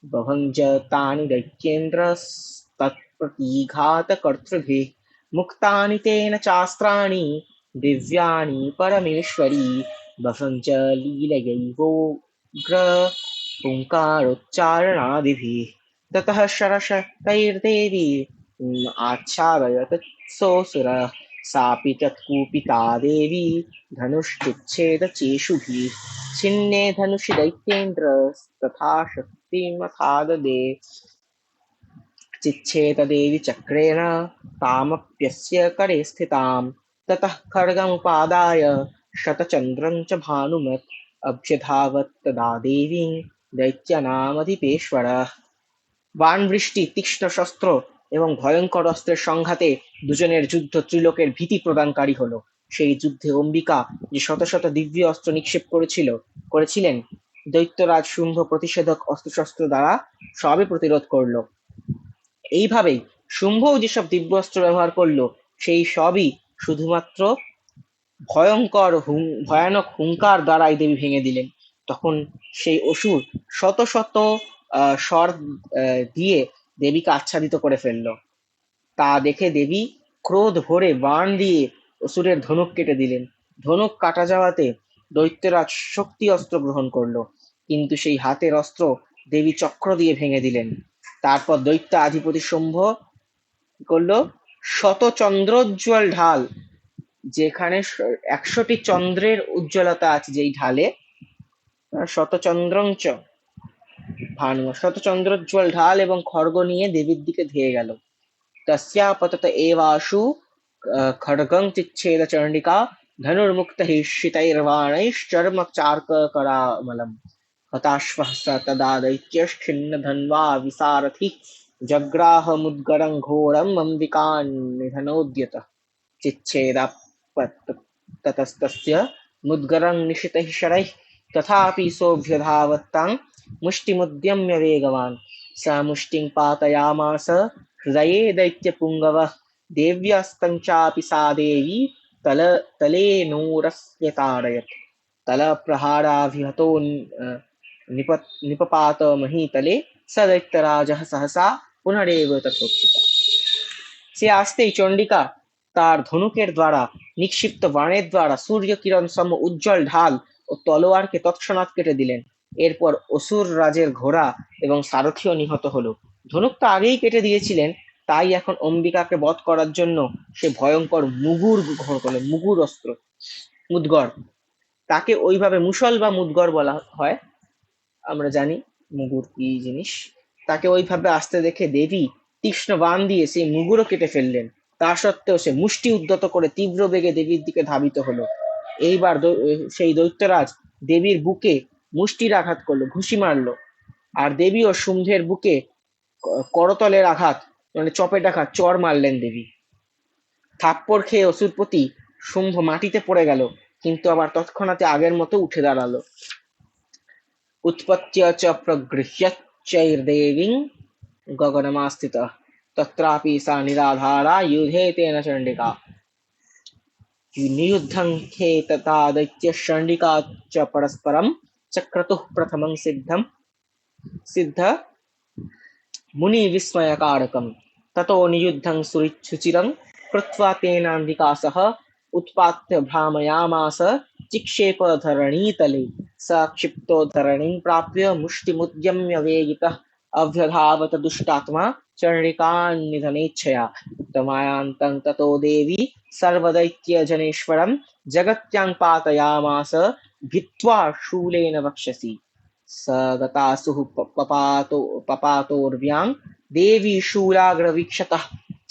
बभञ्ज तानि दैत्येन्द्रस्तत्प्रतीघातकर्तृभिः मुक्तानि तेन चास्त्राणि दिव्यानि परमेश्वरी बभञ्ज लीलयैवोग्र ओङ्कारोच्चारणादिभिः। ततः शरशतैर्देवी आच्छादयत् सोऽसुरः सापि तत्कुपिता देवी धनुश्चिच्छेदचेषुभिः। छिन्ने धनुषि दैत्येन्द्रस्तथा शक्तिमथाददे चिच्छेददेवी चक्रेण तामप्यस्य करे स्थिताम्। ततः खड्गमुपादाय शतचन्द्रं च भानुमत् अभ्यधावत् तदा देवीं दैत्यानामधिपेश्वरः। বাণ বৃষ্টি, তীক্ষ্ণ শস্ত্র এবং ভয়ঙ্কর অস্ত্রের সংঘাতে দুজনের যুদ্ধ ত্রিলোকের ভীতি প্রদানকারী হলো। সেই যুদ্ধে অম্বিকা যে শত শত দিব্য অস্ত্র নিক্ষেপ করেছিলেন, দৈত্যরাজ শুম্ভ প্রতিষেধক অস্ত্রশস্ত্র দ্বারা সবই প্রতিরোধ করলো। এইভাবেই শুম্ভও যেসব দিব্য অস্ত্র ব্যবহার করলো, সেই সবই শুধুমাত্র ভয়ানক হুঙ্কার দ্বারাই দেবী ভেঙে দিলেন। তখন সেই অসুর শত শত স্বর দিয়ে দেবীকে আচ্ছাদিত করে ফেলল। তা দেখে দেবী ক্রোধ ভরে বাণ দিয়ে অসুরের ধনুক কেটে দিলেন। ধনুক কাটা যাওয়াতে দৈত্যরাজ শক্তি অস্ত্র গ্রহণ করলো, কিন্তু সেই হাতের অস্ত্র দেবী চক্র দিয়ে ভেঙে দিলেন। তারপর দৈত্য আধিপতি শুম্ভ করলো শত চন্দ্রোজ্জ্বল ঢাল, যেখানে 100টি চন্দ্রের উজ্জ্বলতা আছে যেই ঢালে, শতচন্দ্রঞ্চ ভানু, শতচন্দ্রোজ্জ্বল ঢাল এবং খড়গ নিয়ে দেবীর দিকে ধেয়ে গেল। तस्या पतत एवाशु खड्गं चिच्छेद चण्डिका धनुर्मुक्तैः शितैर्बाणैश्चर्मचार्ककरामलम् हताश्वः स तदा दैत्यश्छिन्नधन्वा विसारथिः जग्राहमुद्गरं घोरम् अम्बिकान्निधनोद्यतः चिच्छेदापततस्तस्य मुद्गरं निशितैः शरैः तथापि सोऽभ्यधावत्तां मुष्टिमुद्यम्य वेगवान् स मुष्टिं पातयामास हृदये दैत्यपुङ्गवः देव्यास्तं चापि सा देवी तलेनोरस्यताडयत् तलप्रहाराभिहतो निपपात महीतले स दैत्यराजः सहसा पुनरेव तथोत्थितः। সে আসতেই চণ্ডিকা তার ধনুকের দ্বারা নিক্ষিপ্ত বাণের দ্বারা সূর্য কিরণ সম উজ্জ্বল ঢাল ও তলোয়ারকে তৎক্ষণাৎ কেটে দিলেন। এরপর অসুর রাজের ঘোড়া এবং সারথিও নিহত হলো। ধনুক তো আগেই কেটে দিয়েছিলেন, তাই এখন অম্বিকাকে বধ করার জন্য সে ভয়ঙ্কর মুগুর গ্রহণ করলেন। মুগুর অস্ত্র, মুদগর, তাকে ওইভাবে মুসল বা মুদগর বলা হয়, আমরা জানি মুগুর কি জিনিস। তাকে ওইভাবে আসতে দেখে দেবী তীক্ষ্ণ বাণ দিয়ে সেই মুগুরও কেটে ফেললেন। তা সত্ত্বেও সে মুষ্টি উদ্যত করে তীব্র বেগে দেবীর দিকে ধাবিত হলো। এইবার সেই দৈত্যরাজ দেবীর বুকে মুষ্টির আঘাত করলো, ঘুষি মারলো। আর দেবী ও শুম্ভের বুকে করতলের আঘাত, মানে চপেট আঘাত, চর মারলেন দেবী। থাপ্পড় খেয়ে অসুরপতি শুম্ভ মাটিতে পড়ে গেল, কিন্তু আবার তৎক্ষণাৎ আগের মতো উঠে দাঁড়ালো। उत्पत्य च प्रगृह्यच्चैर्देवीं गगनमास्थितः तत्रापि सा निराधारा युधे तेन चण्डिका नियुद्धं खे तथा दैत्यश्चण्डिका च परस्परं चक्रतुः प्रथमं सिद्ध मुनिविस्मयकारकम् ततो नियुद्धं सुचिरं कृत्वा तेनाम्बिका सह उत्पात्य भ्रामयामास चिक्षेपधरणीतले स क्षिप्तो धरणीं प्राप्य मुष्टिमुद्यम्य वेगितः अभ्यधावत दुष्टात्मा चण्डिकान्निधनेच्छया तमायान्तं ततो देवी सर्वदैत्यजनेश्वरं जगत्यां पातयामास भित्त्वा शूलेन वक्षसि स गतासुः पपातोर्व्यां देवी शूलाग्रवीक्षतः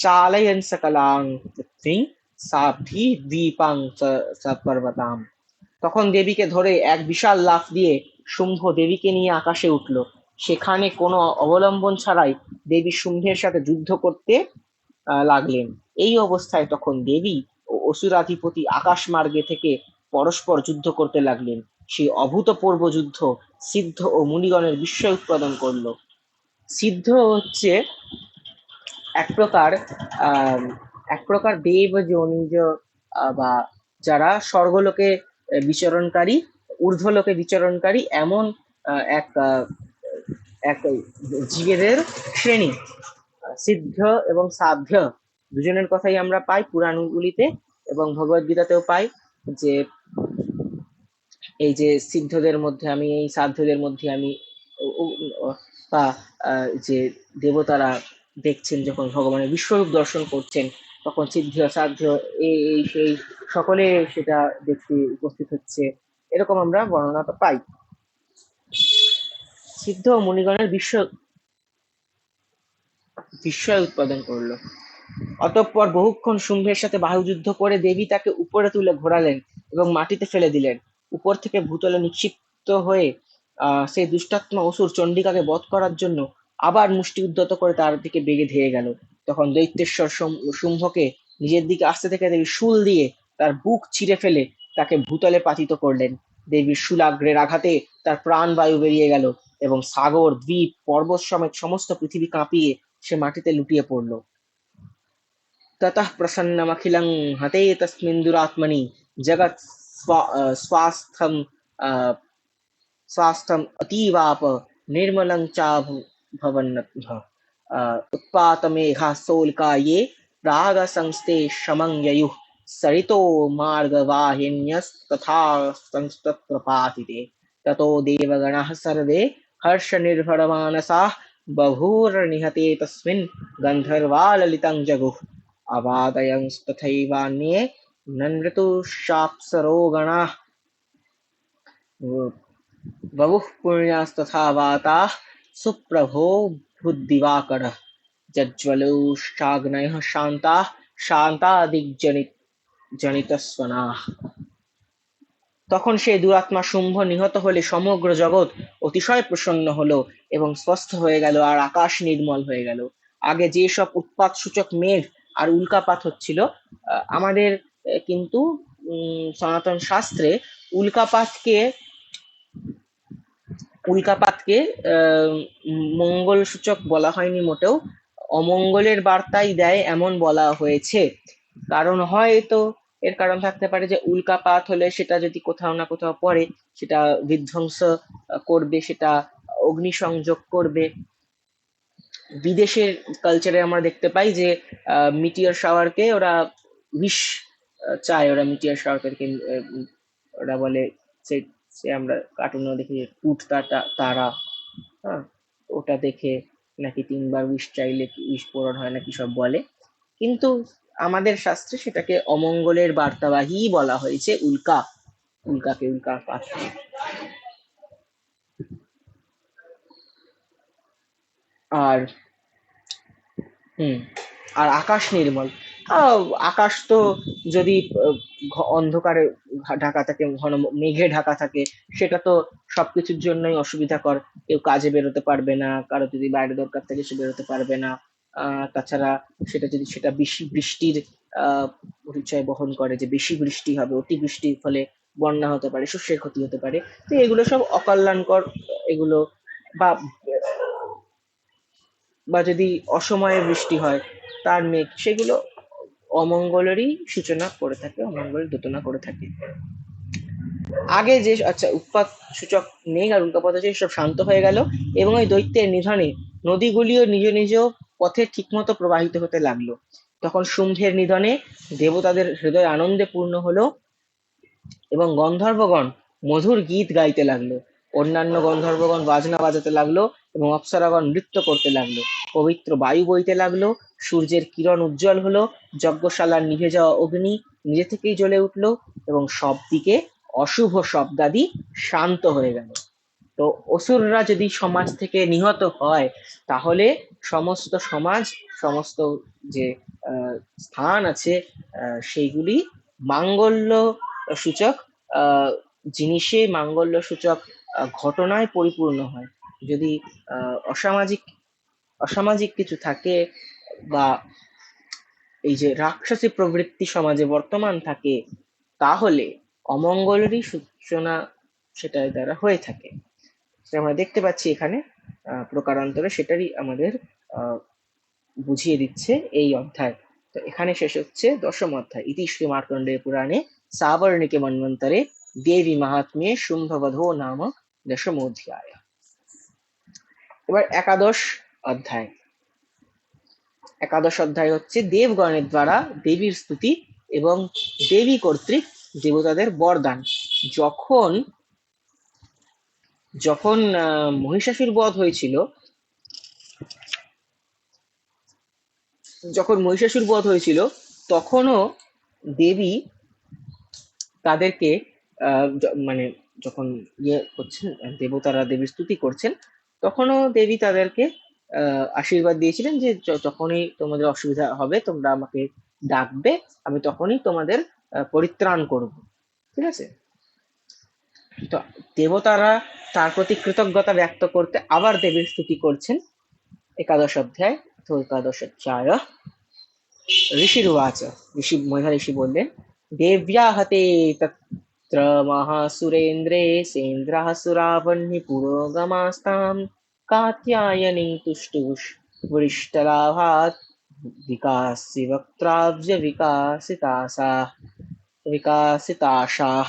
चालयन् सकलां पृथ्वीं সাধ্বী দ্বীপাং সপর্বতাম। তখন দেবীকে ধরে এক বিশাল লাফ দিয়ে শুম্ভ দেবীকে নিয়ে আকাশে উঠল। সেখানে কোনো অবলম্বন ছাড়াই দেবী শুম্ভের সাথে যুদ্ধ করতে লাগলেন। এই অবস্থায় তখন দেবী ও অসুরাধিপতি আকাশ মার্গে থেকে পরস্পর যুদ্ধ করতে লাগলেন। সেই অভূতপূর্ব যুদ্ধ সিদ্ধ ও মুনিগণের বিস্ময় উৎপাদন করলো। সিদ্ধ হচ্ছে এক প্রকার এক প্রকার দেব যোনিজ, বা যারা স্বর্গলোকে বিচরণকারী, ঊর্ধ্বলোকে বিচরণকারী এমন এক এক জীবেদের শ্রেণী। সিদ্ধ এবং সাধ্য দুজনের কথাই আমরা পাই পুরাণগুলিতে এবং ভগবদ্গীতাতেও পাই, যে এই যে সিদ্ধদের মধ্যে আমি, এই সাধ্যদের মধ্যে আমি, বা যে দেবতারা দেখছেন যখন ভগবানের বিশ্বরূপ দর্শন করছেন, তখন সিদ্ধ সাধ্য এই সেই সকলে সেটা দেখতে উপস্থিত হচ্ছে, এরকম আমরা বর্ণনাটা পাই। সিদ্ধ ও মুনিগণের বিস্ময় উৎপাদন করলো। অতঃপর বহুক্ষণ শুম্ভের সাথে বাহুযুদ্ধ করে দেবী তাকে উপরে তুলে ঘোরালেন এবং মাটিতে ফেলে দিলেন। উপর থেকে ভূতলে নিক্ষিপ্ত হয়ে সেই দুষ্টাত্মা অসুর চণ্ডিকাকে বধ করার জন্য আবার মুষ্টি উদ্যত করে তার দিকে বেগে ধেয়ে গেল। তখন দৈত্যেশ্বর শুম্ভকে নিজের দিকে আসতে থেকে দেবী শূল দিয়ে তার বুক চিরে ফেলে তাকে ভূতলে পাতিত করলেন। দেবীর শূলাগ্রের আঘাতে তার প্রাণবায়ু বেরিয়ে গেল এবং সাগর, দ্বীপ, পর্বত সমেত সমস্ত পৃথিবী কাঁপিয়ে সে মাটিতে লুটিয়ে পড়ল। ततः प्रसन्नमखिलं हते तस्मिन् दुरात्मनि जगत् स्वास्थ्यम् अतीवाप निर्मलं चाभवन्नतः उत्पातमेघाः सोल्का ये प्रागसंस्ते शमं ययुः सरितो मार्गवाहिन्यस्तथा संस्तत्र पातिते ततो देवगणाः सर्वे हर्षनिर्भरमानसाः बभूवुर्निहते तस्मिन् गन्धर्वा ललितं जगुः अवादयंस्तथैवान्ये ननृतुश्चाप्सरो गणाः बभुः पुण्यास्तथा वाताः सुप्रभो भूद्दिवाकरः जज्ज्वलुश्चाग्नयः शान्ताः शान्तादिग्जनितस्वनाः। তখন সেই দুরাত্মা শুম্ভ নিহত হলে সমগ্র জগৎ অতিশয় প্রসন্ন হলো এবং স্বস্থ হয়ে গেল, আর আকাশ নির্মল হয়ে গেল। আগে যে সব উৎপাত সূচক মেঘ আর উল্কাপাত হচ্ছিল, আমাদের কিন্তু সনাতন শাস্ত্রে উল্কাপাতকে উল্কাপাতকে মঙ্গল সূচক বলা হয়নি মোটেও, অমঙ্গলের বার্তাই দেয় এমন বলা হয়েছে। কারণ হয়তো এর কারণ থাকতে পারে যে উল্কাপাত হলে সেটা যদি কোথাও না কোথাও পড়ে, সেটা বিধ্বংস করবে, সেটা অগ্নিসংযোগ করবে। বিদেশের কালচারে আমরা দেখতে পাই যে মিটিওর শাওয়ারকে ওরা উইশ চায়, ওরা মিটিওর শাওয়ারকে ওরা বলে সে আমরা কার্টুনও দেখি টুট তারা, হ্যাঁ, ওটা দেখে নাকি 3 বার উইশ চাইলে উইশ পূরণ হয় নাকি সব বলে। কিন্তু আমাদের শাস্ত্রে সেটাকে অমঙ্গলের বার্তাবাহী বলা হয়েছে, উল্কাপাত। আর আর আকাশ নির্মল। আকাশ তো যদি অন্ধকারে ঢাকা থাকে, ঘন মেঘে ঢাকা থাকে, সেটা তো সবকিছুর জন্যই অসুবিধাকর। কেউ কাজে বেরোতে পারবে না, কারো যদি বাইরে দরকার থাকে সে বেরোতে পারবে না। তাছাড়া সেটা বেশি বৃষ্টির পরিচয় বহন করে, যে বেশি বৃষ্টি হবে, অতিবৃষ্টির ফলে বন্যা হতে পারে, শস্যের ক্ষতি হতে পারে। তো এগুলো সব অকল্যাণকর। এগুলো বা যদি অসময়ে বৃষ্টি হয়, তার মেঘ, সেগুলো অমঙ্গলেরই সূচনা করে থাকে, অমঙ্গলের দ্যোতনা করে থাকে। আগে যে উৎপাত সূচক মেঘ আর উল্কাপাত সব শান্ত হয়ে গেল, এবং ওই দৈত্যের নিধনে নদীগুলিও নিজ নিজ পথে ঠিকমতো প্রবাহিত হতে লাগলো। তখন শুম্ভের নিধনে দেবতাদের হৃদয় আনন্দে পূর্ণ হলো এবং গন্ধর্বগণ মধুর গীত গাইতে লাগলো। অন্যান্য গন্ধর্বগণ বাজনা বাজাতে লাগলো এবং অপ্সরাগণ নৃত্য করতে লাগলো। পবিত্র বায়ু বইতে লাগলো, সূর্যের কিরণ উজ্জ্বল হলো, যজ্ঞশালার নিভে যাওয়া অগ্নি নিজে থেকেই জ্বলে উঠলো এবং সব দিকে অশুভ শব্দাদি শান্ত হয়ে গেল। তো অসুররা যদি সমাজ থেকে নিহত হয়, তাহলে সমস্ত সমাজ, সমস্ত যে স্থান আছে, সেইগুলি মাঙ্গল্য সূচক জিনিসে, মাঙ্গল্য সূচক ঘটনায় পরিপূর্ণ হয়। যদি অসামাজিক কিছু থাকে, বা এই যে রাক্ষসী প্রবৃত্তি সমাজে বর্তমান থাকে, তাহলে অমঙ্গলেরই সূচনা সেটার দ্বারা হয়ে থাকে। আমরা দেখতে পাচ্ছি এখানে প্রকারান্তরে সেটারই আমাদের বুঝিয়ে দিচ্ছে এই অধ্যায়। তো এখানে শেষ হচ্ছে 10ম অধ্যায়। ইতি শ্রী মার্কণ্ডেয় পুরাণে সাবর্ণিকে মন্বন্তরে দেবী মাহাত্ম্যে শুম্ভবধো নাম 10ম অধ্যায়। এবার অধ্যায়। একাদশ অধ্যায় হচ্ছে দেবগণের দ্বারা দেবীর স্তুতি এবং দেবী কর্তৃক দেবতাদের বরদান। যখন মহিষাসুর বধ হয়েছিল, তখনও দেবী তাদেরকে মানে যখন করছেন, দেবতারা দেবীর স্তুতি করছেন, তখনও দেবী তাদেরকে আশীর্বাদ দিয়েছিলেন যে যখনই তোমাদের অসুবিধা হবে তোমরা আমাকে ডাকবে, আমি তখনই তোমাদের পরিত্রাণ করব। ঠিক আছে? তো দেবতারা তার প্রতি কৃতজ্ঞতা ব্যক্ত করতে আবার দেবীর স্তুতি করছেন। একাদশ অধ্যায়। তো একাদশ অধ্যায় ঋষিরুবাচ। ঋষি বললেন, দেব্যা হতে তত্র মহাসুরেন্দ্রে সেন্দ্রাः সুরাবহ্নি পুরোগমাস্তাম কাত্যায়নী তুষ্টুষ বৃষ্টলাভাত বিকাশি বক্ত্রাব্জ বিকাশিতাশাঃ।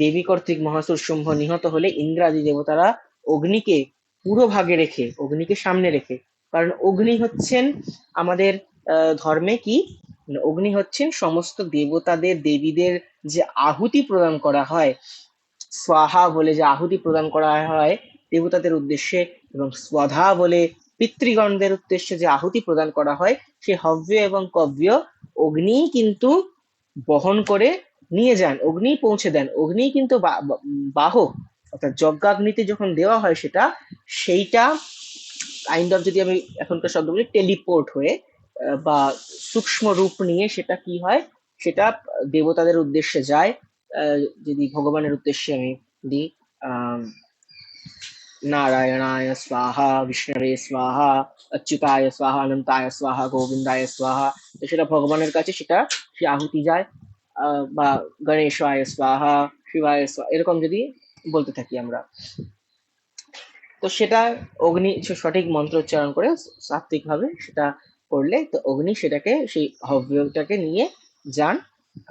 দেবী কর্তৃক মহাসুর শুম্ভ নিহত হলে ইন্দ্রাদি দেবতারা অগ্নিকে অগ্নিকে সামনে রেখে, কারণ অগ্নি হচ্ছেন আমাদের ধর্মে কি, অগ্নি হচ্ছেন সমস্ত দেবতাদের দেবীদের যে আহুতি প্রদান করা হয়, স্বাহা বলে যে আহুতি প্রদান করা হয় দেবতাদের উদ্দেশ্যে, এবং স্বধা বলে পিতৃগণদের উদ্দেশ্যে যে আহুতি প্রদান করা হয়, সেই হব্য এবং কব্য অগ্নি কিন্তু বহন করে নিয়ে যান, অগ্নি পৌঁছে দেন, অগ্নি কিন্তু বাহক। অর্থাৎ যজ্ঞাগ্নিতে যখন দেওয়া হয় সেটা, সেইটা কাইন্ড অফ, যদি আমি এখনকার শব্দ বলি, টেলিপোর্ট হয়ে বা সূক্ষ্ম রূপ নিয়ে সেটা কি হয়, সেটা দেবতাদের উদ্দেশ্যে যায়। যদি ভগবানের উদ্দেশ্যে আমি দিই, আহ नारायणाय स्वाहा, विष्णवे स्वाहा, अच्युताय स्वाहा, अनंताय स्वाहा, গোবিন্দায় স্বাহা। তো সেটা ভগবানের কাছে সেটা সে আহুতি যায়। বা গণেশায় স্বাহা, শিবায় স্বাহা, এরকম যদি বলতে থাকি আমরা, তো সেটা অগ্নি সঠিক মন্ত্র উচ্চারণ করে সাত্বিক ভাবে সেটা করলে, তো অগ্নি সেটাকে, সেই হব্যটাকে নিয়ে যান,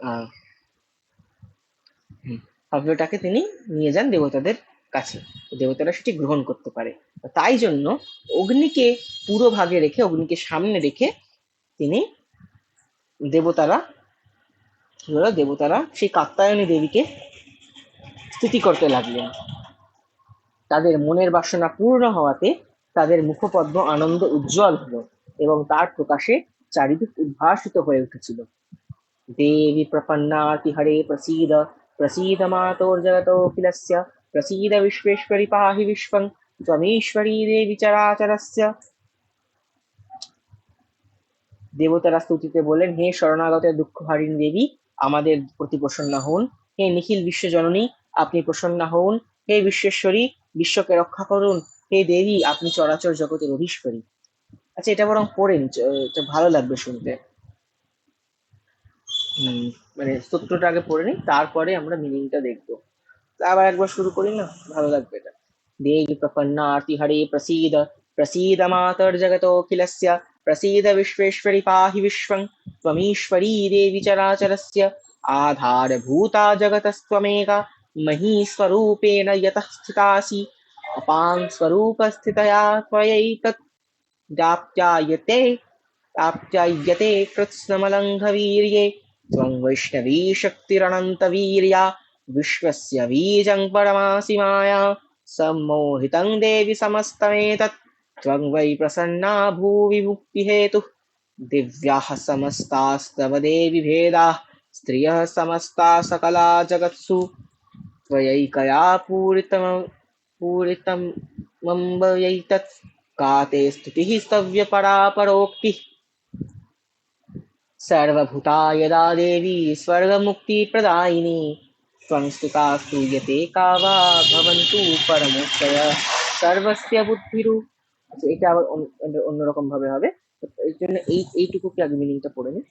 আহ হব্যটাকে তিনি নিয়ে যান দেবতাদের কাছে, দেবতারা সেটি গ্রহণ করতে পারে। তাই জন্য অগ্নিকে পুরো ভাগে রেখে, অগ্নিকে সামনে রেখে তিনি দেবতারা দেবতারা সেই কাত্যায়নী দেবীকে স্তুতি করতে লাগলেন। তাদের মনের বাসনা পূর্ণ হওয়াতে তাদের মুখপদ্ম আনন্দ উজ্জ্বল হলো এবং তার প্রকাশে চারিদিক উদ্ভাসিত হয়ে উঠেছিল। देवि प्रपन्नार्तिहरे प्रसीद, प्रसीद मातोर्जगतोऽखिलस्य, प्रसीद विश्वेश्वरि पाहि विश्वं, त्वमीश्वरी देवी चराचरस्य। দেবতারা স্তুতিতে বললেন, হে শরণাগতের দুঃখ হারিণী দেবী, আমাদের প্রতি প্রসন্ন হন। হে নিখিল বিশ্বজননী, আপনি প্রসন্ন হন। হে বিশ্বেশ্বরী, বিশ্বকে রক্ষা করুন। হে দেবী, আপনি চরাচর জগতের অধীশ্বরী। আচ্ছা, এটা বরং পড়ে নি, এটা ভালো লাগবে শুনতে। মানে স্তোত্রটা আগে পড়ে নিই, তারপরে আমরা মিনিংটা দেখবো। আবার একবার শুরু করি না, ভালো লাগবে এটা। দেবী প্রপন্নার্তি হরে প্রসীদ, প্রসীদ মাতর্জগতোऽখিলস্য, প্রসীদ বিশ্বেশ্বরি পাহি বিশ্বং, त्वमीश्वरी देवी चराचरस्य, आधारभूता जगतस्त्वमेका, महीस्वरूपेण यतः स्थितासि, अपां स्वरूपस्थितया त्वयैतत् व्याप्यायते, व्याप्यायते कृत्स्नमलङ्घवीर्ये, त्वं वैष्णवी शक्तिरनन्तवीर्या, विश्वस्य बीजं परमासि माया, सम्मोहितं देवि समस्तमेतत्, त्वं वै प्रसन्ना भुवि मुक्तिहेतुः, दिव्याः समस्तास्तव देवि भेदाः, स्त्रियः समस्ता सकला जगत्सु, त्वयैकया पूरितमम्बयैतत्, का ते स्तुतिः स्तव्यपरा परोक्तिः, सर्वभूता यदा देवी स्वर्गमुक्तिप्रदायिनी, त्वं स्तुता स्तूयते का वा भवन्तु परमोक्षयः সর্বস্য বুদ্ধিরু। আচ্ছা, এটা আবার অন্যরকম ভাবে হবে, তো এর জন্য এইটুকুকে আগে মিনিংটা পড়ে নিই।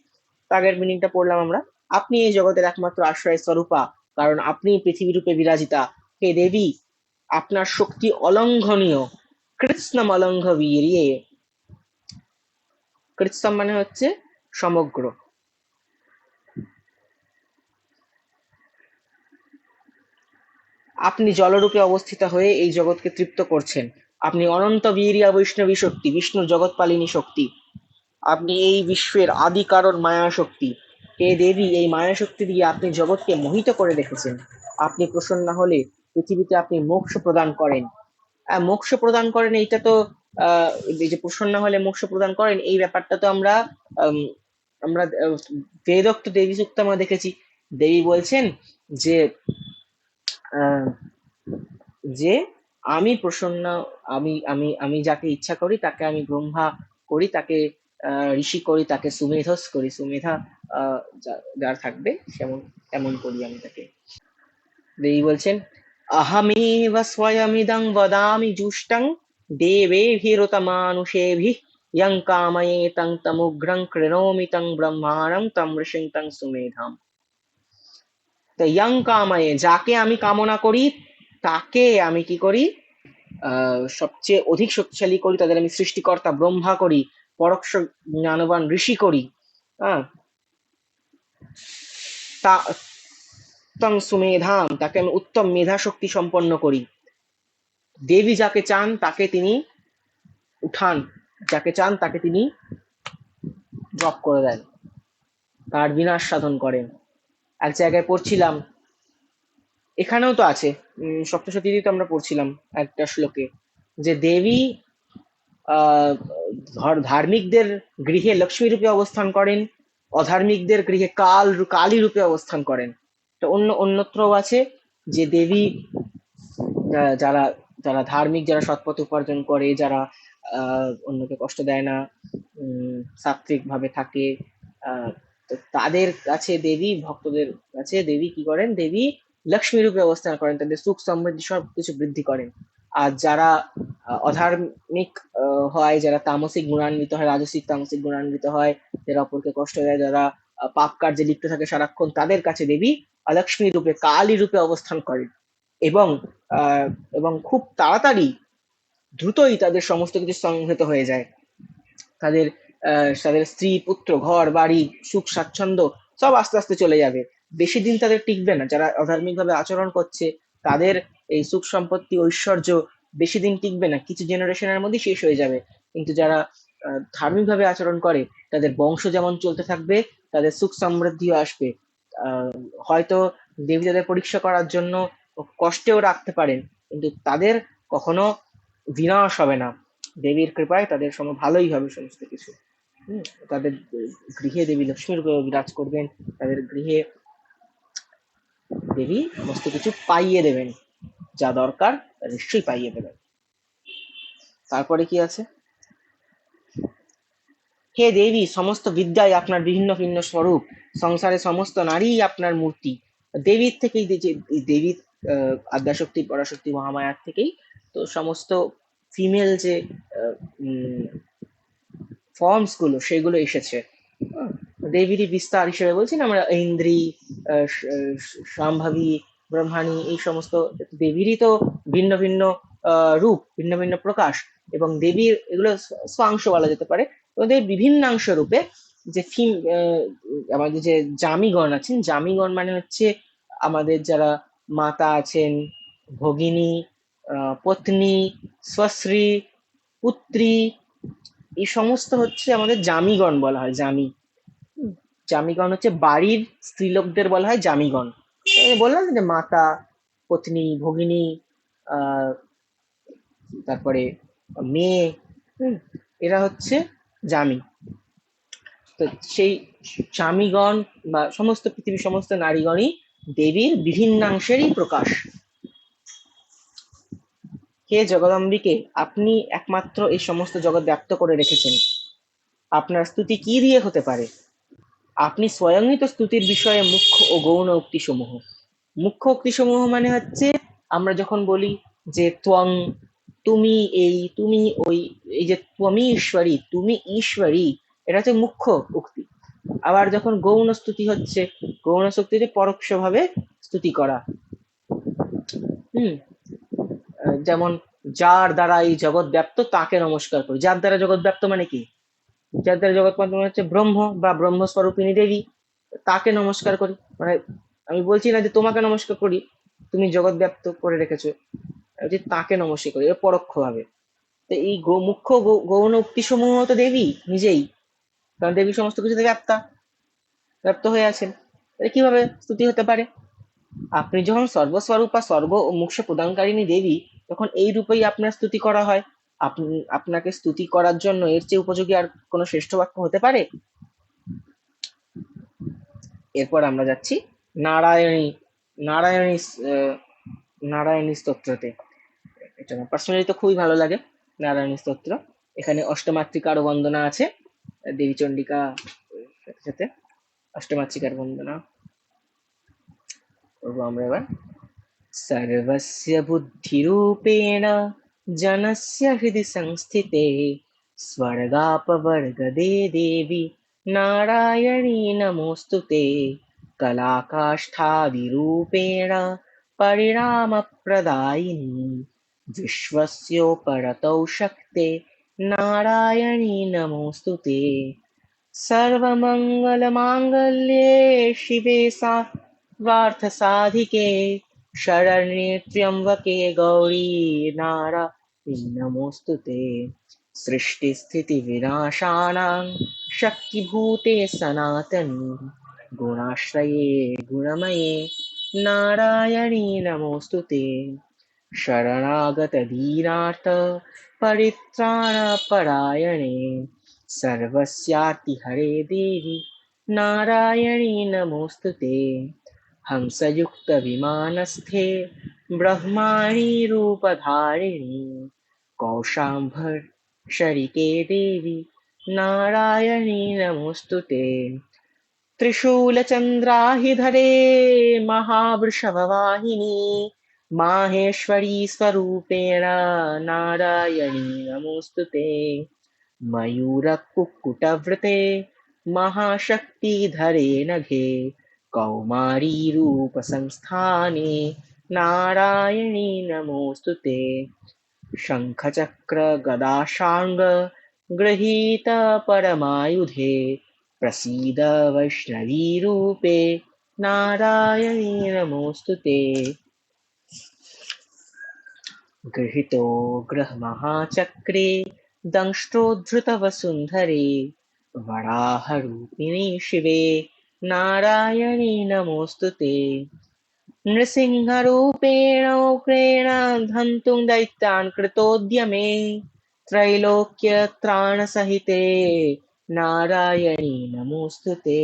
আগের মিনিংটা পড়লাম আমরা। আপনি এই জগতের একমাত্র আশ্রয় স্বরূপা, কারণ আপনি পৃথিবী রূপে বিরাজিতা। হে দেবী, আপনার শক্তি অলঙ্ঘনীয়। কৃৎস্নম অলঙ্ঘ বীর্যে, কৃৎস্নম মানে হচ্ছে সমগ্র। আপনি জলরূপে অবস্থিত হয়ে এই জগৎকে তৃপ্ত করছেন। আপনি অনন্ত বীরিয়া বৈষ্ণবী শক্তি, বিষ্ণু জগৎপালিনী শক্তি। আপনি এই বিশ্বের আদি কারণ মায়া শক্তি। হে দেবী, এই মায়া শক্তি দিয়ে আপনি জগৎকে মোহিত করে রেখেছেন। আপনি প্রসন্ন হলে পৃথিবীতে আপনি মোক্ষ প্রদান করেন। মোক্ষ প্রদান করেন, এইটা তো এই যে প্রসন্ন হলে মোক্ষ প্রদান করেন, এই ব্যাপারটা তো আমরা আম, আমরা বেদোক্ত দেবী সূক্ত আমরা দেখেছি। দেবী বলছেন যে আহ, যে আমি প্রসন্ন, আমি আমি আমি যাকে ইচ্ছা করি তাকে আমি ব্রহ্মা করি, তাকে ঋষি করি, তাকে সুমেধস করি, সুমেধা যার থাকবে সেমন, এমন করি আমি তাকে। দেবী বলছেন, অহমেব স্বয়মিদং বদামি জুষ্টং দেবেভিরতমানুষেভিঃ, ইয়ং কাময়ে তং তমুগ্রং কৃণোমি তং ব্রহ্মাণং তম ঋষিং তং সুমেধাম। তো ইয়ং কাময়ে, যাকে আমি কামনা করি তাকে আমি কি করি, সবচেয়ে অধিক শক্তিশালী করি, তাদের আমি সৃষ্টিকর্তা ব্রহ্মা করি, পরোক্ষ জ্ঞানবান ঋষি করি। হ্যাঁ, তা তং সুমেধাম, তাকে আমি উত্তম মেধা শক্তি সম্পন্ন করি। দেবী যাকে চান তাকে তিনি উঠান, যাকে চান তাকে তিনি ড্রপ করে দেন, তার বিনাশ সাধন করেন। এক জায়গায় পড়ছিলাম, এখানেও তো আছে, সপ্তশতীতে তো আমরা পড়ছিলাম একটা শ্লোকে, যে দেবী আহ ধার্মিকদের গৃহে লক্ষ্মী রূপে অবস্থান করেন, অধার্মিকদের গৃহে কালী রূপে অবস্থান করেন। তো অন্যত্রও আছে যে দেবী, যারা যারা ধার্মিক, যারা সৎপথ উপার্জন করে, যারা অন্যকে কষ্ট দেয় না, সাত্বিক ভাবে থাকে, আহ তো তাদের কাছে দেবী, ভক্তদের কাছে দেবী কি করেন, দেবী লক্ষ্মী রূপে অবস্থান করেন, তাদের সুখ সমৃদ্ধি সবকিছু বৃদ্ধি করেন। আর যারা অধার্মিক হয়, যারা তামসিক গুণান্বিত হয়, রাজসিক তামসিক গুণান্বিত হয়, যারা অপরকে কষ্ট দেয়, যারা পাপ কার্যে লিপ্ত থাকে সারাক্ষণ, তাদের কাছে দেবী লক্ষ্মী রূপে, কালী রূপে অবস্থান করেন। এবং আহ, এবং খুব তাড়াতাড়ি, দ্রুতই তাদের সমস্ত কিছু সংহত হয়ে যায়। তাদের তাদের স্ত্রী পুত্র ঘর বাড়ি সুখ স্বাচ্ছন্দ্য সব আস্তে আস্তে চলে যাবে। বেশি দিন তাদের টিকবে না। যারা অধার্মিক ভাবে আচরণ করছে, তাদের এই সুখ সম্পত্তি ঐশ্বর্য বেশি দিন টিকবে না, কিছু জেনারেশনের মধ্যে শেষ হয়ে যাবে। কিন্তু যারা ধার্মিক ভাবে আচরণ করে, তাদের বংশ যেমন চলতে থাকবে, তাদের সুখ সমৃদ্ধিও আসবে। আহ, হয়তো দেবী তাদের পরীক্ষা করার জন্য কষ্টেও রাখতে পারেন, কিন্তু তাদের কখনো বিনাশ হবে না। দেবীর কৃপায় তাদের ভালোই হবে সমস্ত কিছু। হুম, তাদের গৃহে দেবী লক্ষ্মীর বিরাজ করবেন, তাদের গৃহে দেবী সমস্ত কিছু পাইয়ে দেবেন, যা দরকার তা নিশ্চয়ই পাইয়ে দেবেন। তারপরে কি আছে? হে দেবী, সমস্ত বিদ্যায় আপনার ভিন্ন ভিন্ন স্বরূপ, সংসারে সমস্ত নারীই আপনার মূর্তি। দেবীর থেকেই দেবীর আদ্যাশক্তি পরাশক্তি মহামায়ার থেকেই তো সমস্ত ফিমেল যে ফর্মস গুলো সেগুলো এসেছে। হুম, দেবীরই বিস্তার হিসেবে বলছি না আমরা, ইন্দ্রি, শাম্ভবী, ব্রহ্মাণী, এই সমস্ত দেবীরই তো ভিন্ন ভিন্ন রূপ, ভিন্ন ভিন্ন প্রকাশ। এবং দেবীর এগুলো স্বাংশ বলা যেতে পারে। ওদের বিভিন্নাংশ রূপে যে আমাদের যে জামিগণ আছেন, জামিগণ মানে হচ্ছে আমাদের যারা মাতা আছেন, ভগিনী, পত্নী, স্বশ্রী, পুত্রী, এই সমস্ত হচ্ছে আমাদের জামিগণ বলা হয়। হুম, জামিগণ হচ্ছে বাড়ির স্ত্রীলোকদের বলা হয় জামিগণ। বললাম না যে মাতা, পত্নী, ভগিনী, আহ তারপরে মেয়ে, হুম, এরা হচ্ছে জামি। তো সেই স্বামীগণ বা সমস্ত পৃথিবীর সমস্ত নারীগণই দেবীর বিভিন্নাংশেরই প্রকাশ। হে জগদম্বিকে, আপনি একমাত্র এই সমস্ত জগৎ ব্যাপ্ত করে রেখেছেন। আপনার স্তুতি কি দিয়ে হতে পারে? আপনি স্বয়ংই তো স্তুতির বিষয়ে মুখ্য ও গৌণ উক্তিসমূহ। মুখ্য উক্তিসমূহ মানে হচ্ছে আমরা যখন বলি যে ত্বং, তুমি এই, তুমি ওই, এই যে ত্বমি ঈশ্বরী, তুমি ঈশ্বরী, এটা হচ্ছে মুখ্য উক্তি। আবার যখন গৌণ স্তুতি হচ্ছে, গৌণ স্তুতি হচ্ছে পরোক্ষ ভাবে স্তুতি করা। হুম, যেমন যার দ্বারা এই জগৎ ব্যাপ্ত তাকে নমস্কার করি। যার দ্বারা জগৎ ব্যাপ্ত মানে কি? যার দ্বারা জগৎ মানে হচ্ছে ব্রহ্ম বা ব্রহ্মস্বরূপিণী দেবী, তাকে নমস্কার করি। মানে আমি বলছি না যে তোমাকে নমস্কার করি, তুমি জগৎ ব্যাপ্ত করে রেখেছো, যে তাকে নমস্কার করি, এটা পরোক্ষ ভাবে। তো এই মুখ্য গৌণ উক্তি সমূহ তো দেবী নিজেই, কারণ দেবী সমস্ত কিছুতে ব্যপ্ত হয়ে আছেন। তাহলে কিভাবে স্তুতি হতে পারে? আপনি যখন সর্বস্বরূপা সর্ব ও মোক্ষ প্রদানকারিণী দেবী, তখন এই রূপেই আপনার স্তুতি করা হয়। আপনি, আপনাকে স্তুতি করার জন্য এর চেয়ে উপযোগী আর কোনো শ্রেষ্ঠ বাক্য হতে পারে? এরপর আমরা যাচ্ছি নারায়ণী, নারায়ণী আহ, নারায়ণী স্তোত্রতে। এটা আমার পার্সোনালি তো খুবই ভালো লাগে, নারায়ণী স্তোত্র। এখানে অষ্টমাতৃকার বন্দনা আছে, দেবী চণ্ডিকা সাথে সাথে অষ্টমাতৃকার বন্দনা করবো আমরা এবার। सर्वस्य बुद्धिरूपेण जनस्य हृदि संस्थिते स्वर्गापवर्गदे देवी नारायणी नमोऽस्तु ते। कलाकाष्ठादिरूपेण परिणामप्रदायिनी विश्वस्योपरतौ शक्ते नारायणी नमोऽस्तु ते। सर्वमङ्गलमाङ्गल्ये शिवे सर्वार्थसाधिके शरण्ये त्र्यम्बके गौरी नारायणि नमोऽस्तु ते। सृष्टिस्थितिविनाशानां शक्तिभूते सनातनी गुणाश्रये गुणमये नारायणी नमोऽस्तु ते। शरणागतदीनार्थ परित्राणपरायणे सर्वस्यार्तिहरे देवि नारायणी नमोऽस्तु ते। हंसयुक्तविमानस्थे ब्रह्माणि रूपधारिणि कौशाम्भर्षरिते देवि नारायणी नमोऽस्तु ते। त्रिशूलचन्द्राहिधरे महावृषभवाहिनी माहेश्वरी स्वरूपेण नारायणी नमोऽस्तु ते। मयूरकुक्कुटवृते महाशक्तिधरे नघे कौमारीरूपसंस्थाने नारायणी नमोऽस्तु ते। शङ्खचक्रगदाशाङ्ग गृहीत परमायुधे प्रसीद वैष्णवीरूपे नारायणी नमोऽस्तु ते। गृहीतो गृहमहाचक्रे दंष्ट्रोद्धृतवसुन्धरे वराहरूपिणि शिवे नारायणी नमोऽस्तु ते। नृसिंहरूपेण उग्रेण हन्तुं दैत्यान् कृतोद्यमे त्रैलोक्यत्राणसहिते नारायणी नमोऽस्तु ते।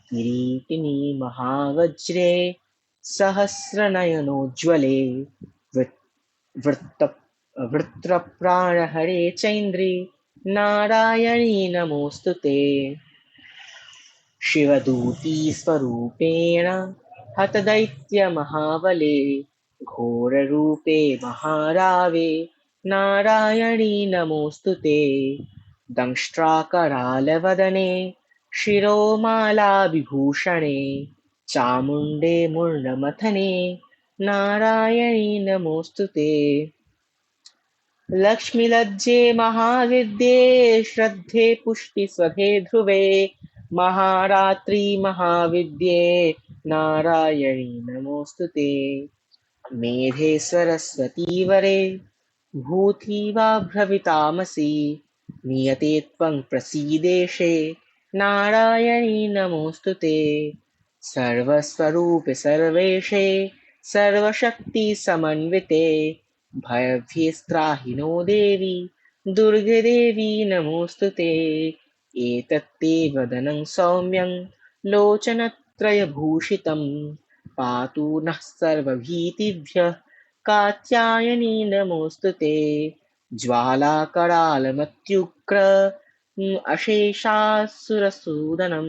किरीटिनि महावज्रे सहस्रनयनोज्ज्वले वृत्रप्राणहरे चैन्द्रि नारायणी नमोऽस्तु ते। शिवदूतीस्वरूपेण हतदैत्यमहाबले घोररूपे महारावे नारायणी नमोऽस्तु ते। दंष्ट्राकरालवदने शिरोमालाविभूषणे चामुण्डे मुण्डमथने नारायणी नमोऽस्तु ते। लक्ष्मीलज्जे महाविद्ये श्रद्धे पुष्टिस्वधे ध्रुवे महारात्रि महाविद्ये नारायणी नमोऽस्तु ते। मेधे सरस्वती वरे भूति वा भ्रवितामसि नियते त्वं प्रसीदेशे नारायणी नमोऽस्तु ते। सर्वस्वरूपे सर्वेशे सर्वशक्तिसमन्विते भयभीस्त्राहि नो देवी दुर्गे देवी नमोऽस्तु ते। एतत्ते वदनं सौम्यं लोचनत्रयभूषितं पातु नः सर्वभीतिभ्यः कात्यायनी नमोऽस्तु ते। ज्वालाकरालमत्युग्र अशेषासुरसूदनं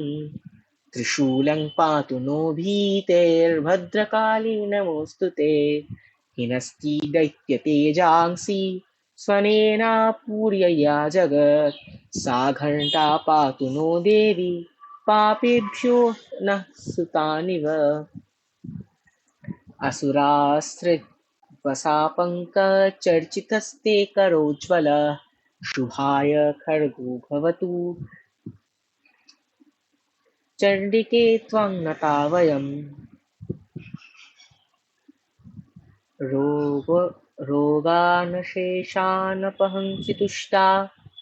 त्रिशूलं पातु नो भीतेर्भद्रकाली नमोऽस्तु ते। हिनस्ति दैत्यतेजांसि स्वनेनापूर्यया जगत् सा घण्टा पातु नो देवी पापेभ्यो नः सुतानिव। असुरास्त्रिवसापङ्कचर्चितस्ते करोज्ज्वलः शुभाय खड्गो भवतु चण्डिके त्वं नता वयम्। रोगानशेषानपहंसि तुष्टा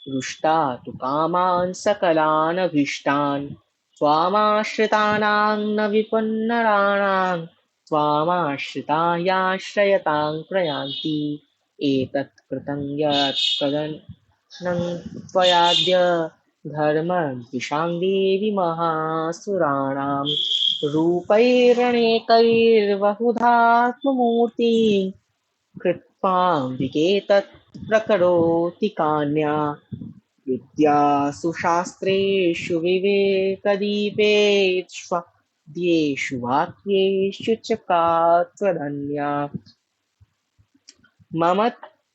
रुष्टा तु कामान् सकलानभीष्टान् त्वामाश्रितानां न विपन्नराणां त्वामाश्रिता याश्रयतां प्रयान्ति। एतत् कृतं यत् तदनं त्वयाद्य धर्मद्विषां देवि महासुराणां रूपैरणेकैर्बहुधात्ममूर्तिं कृत्वाम्बिके तत् प्रकरोति कान्या विद्यासु शास्त्रेषु विवेकदीपेष्वद्येषु वाक्येषु च का त्वदन्या। मम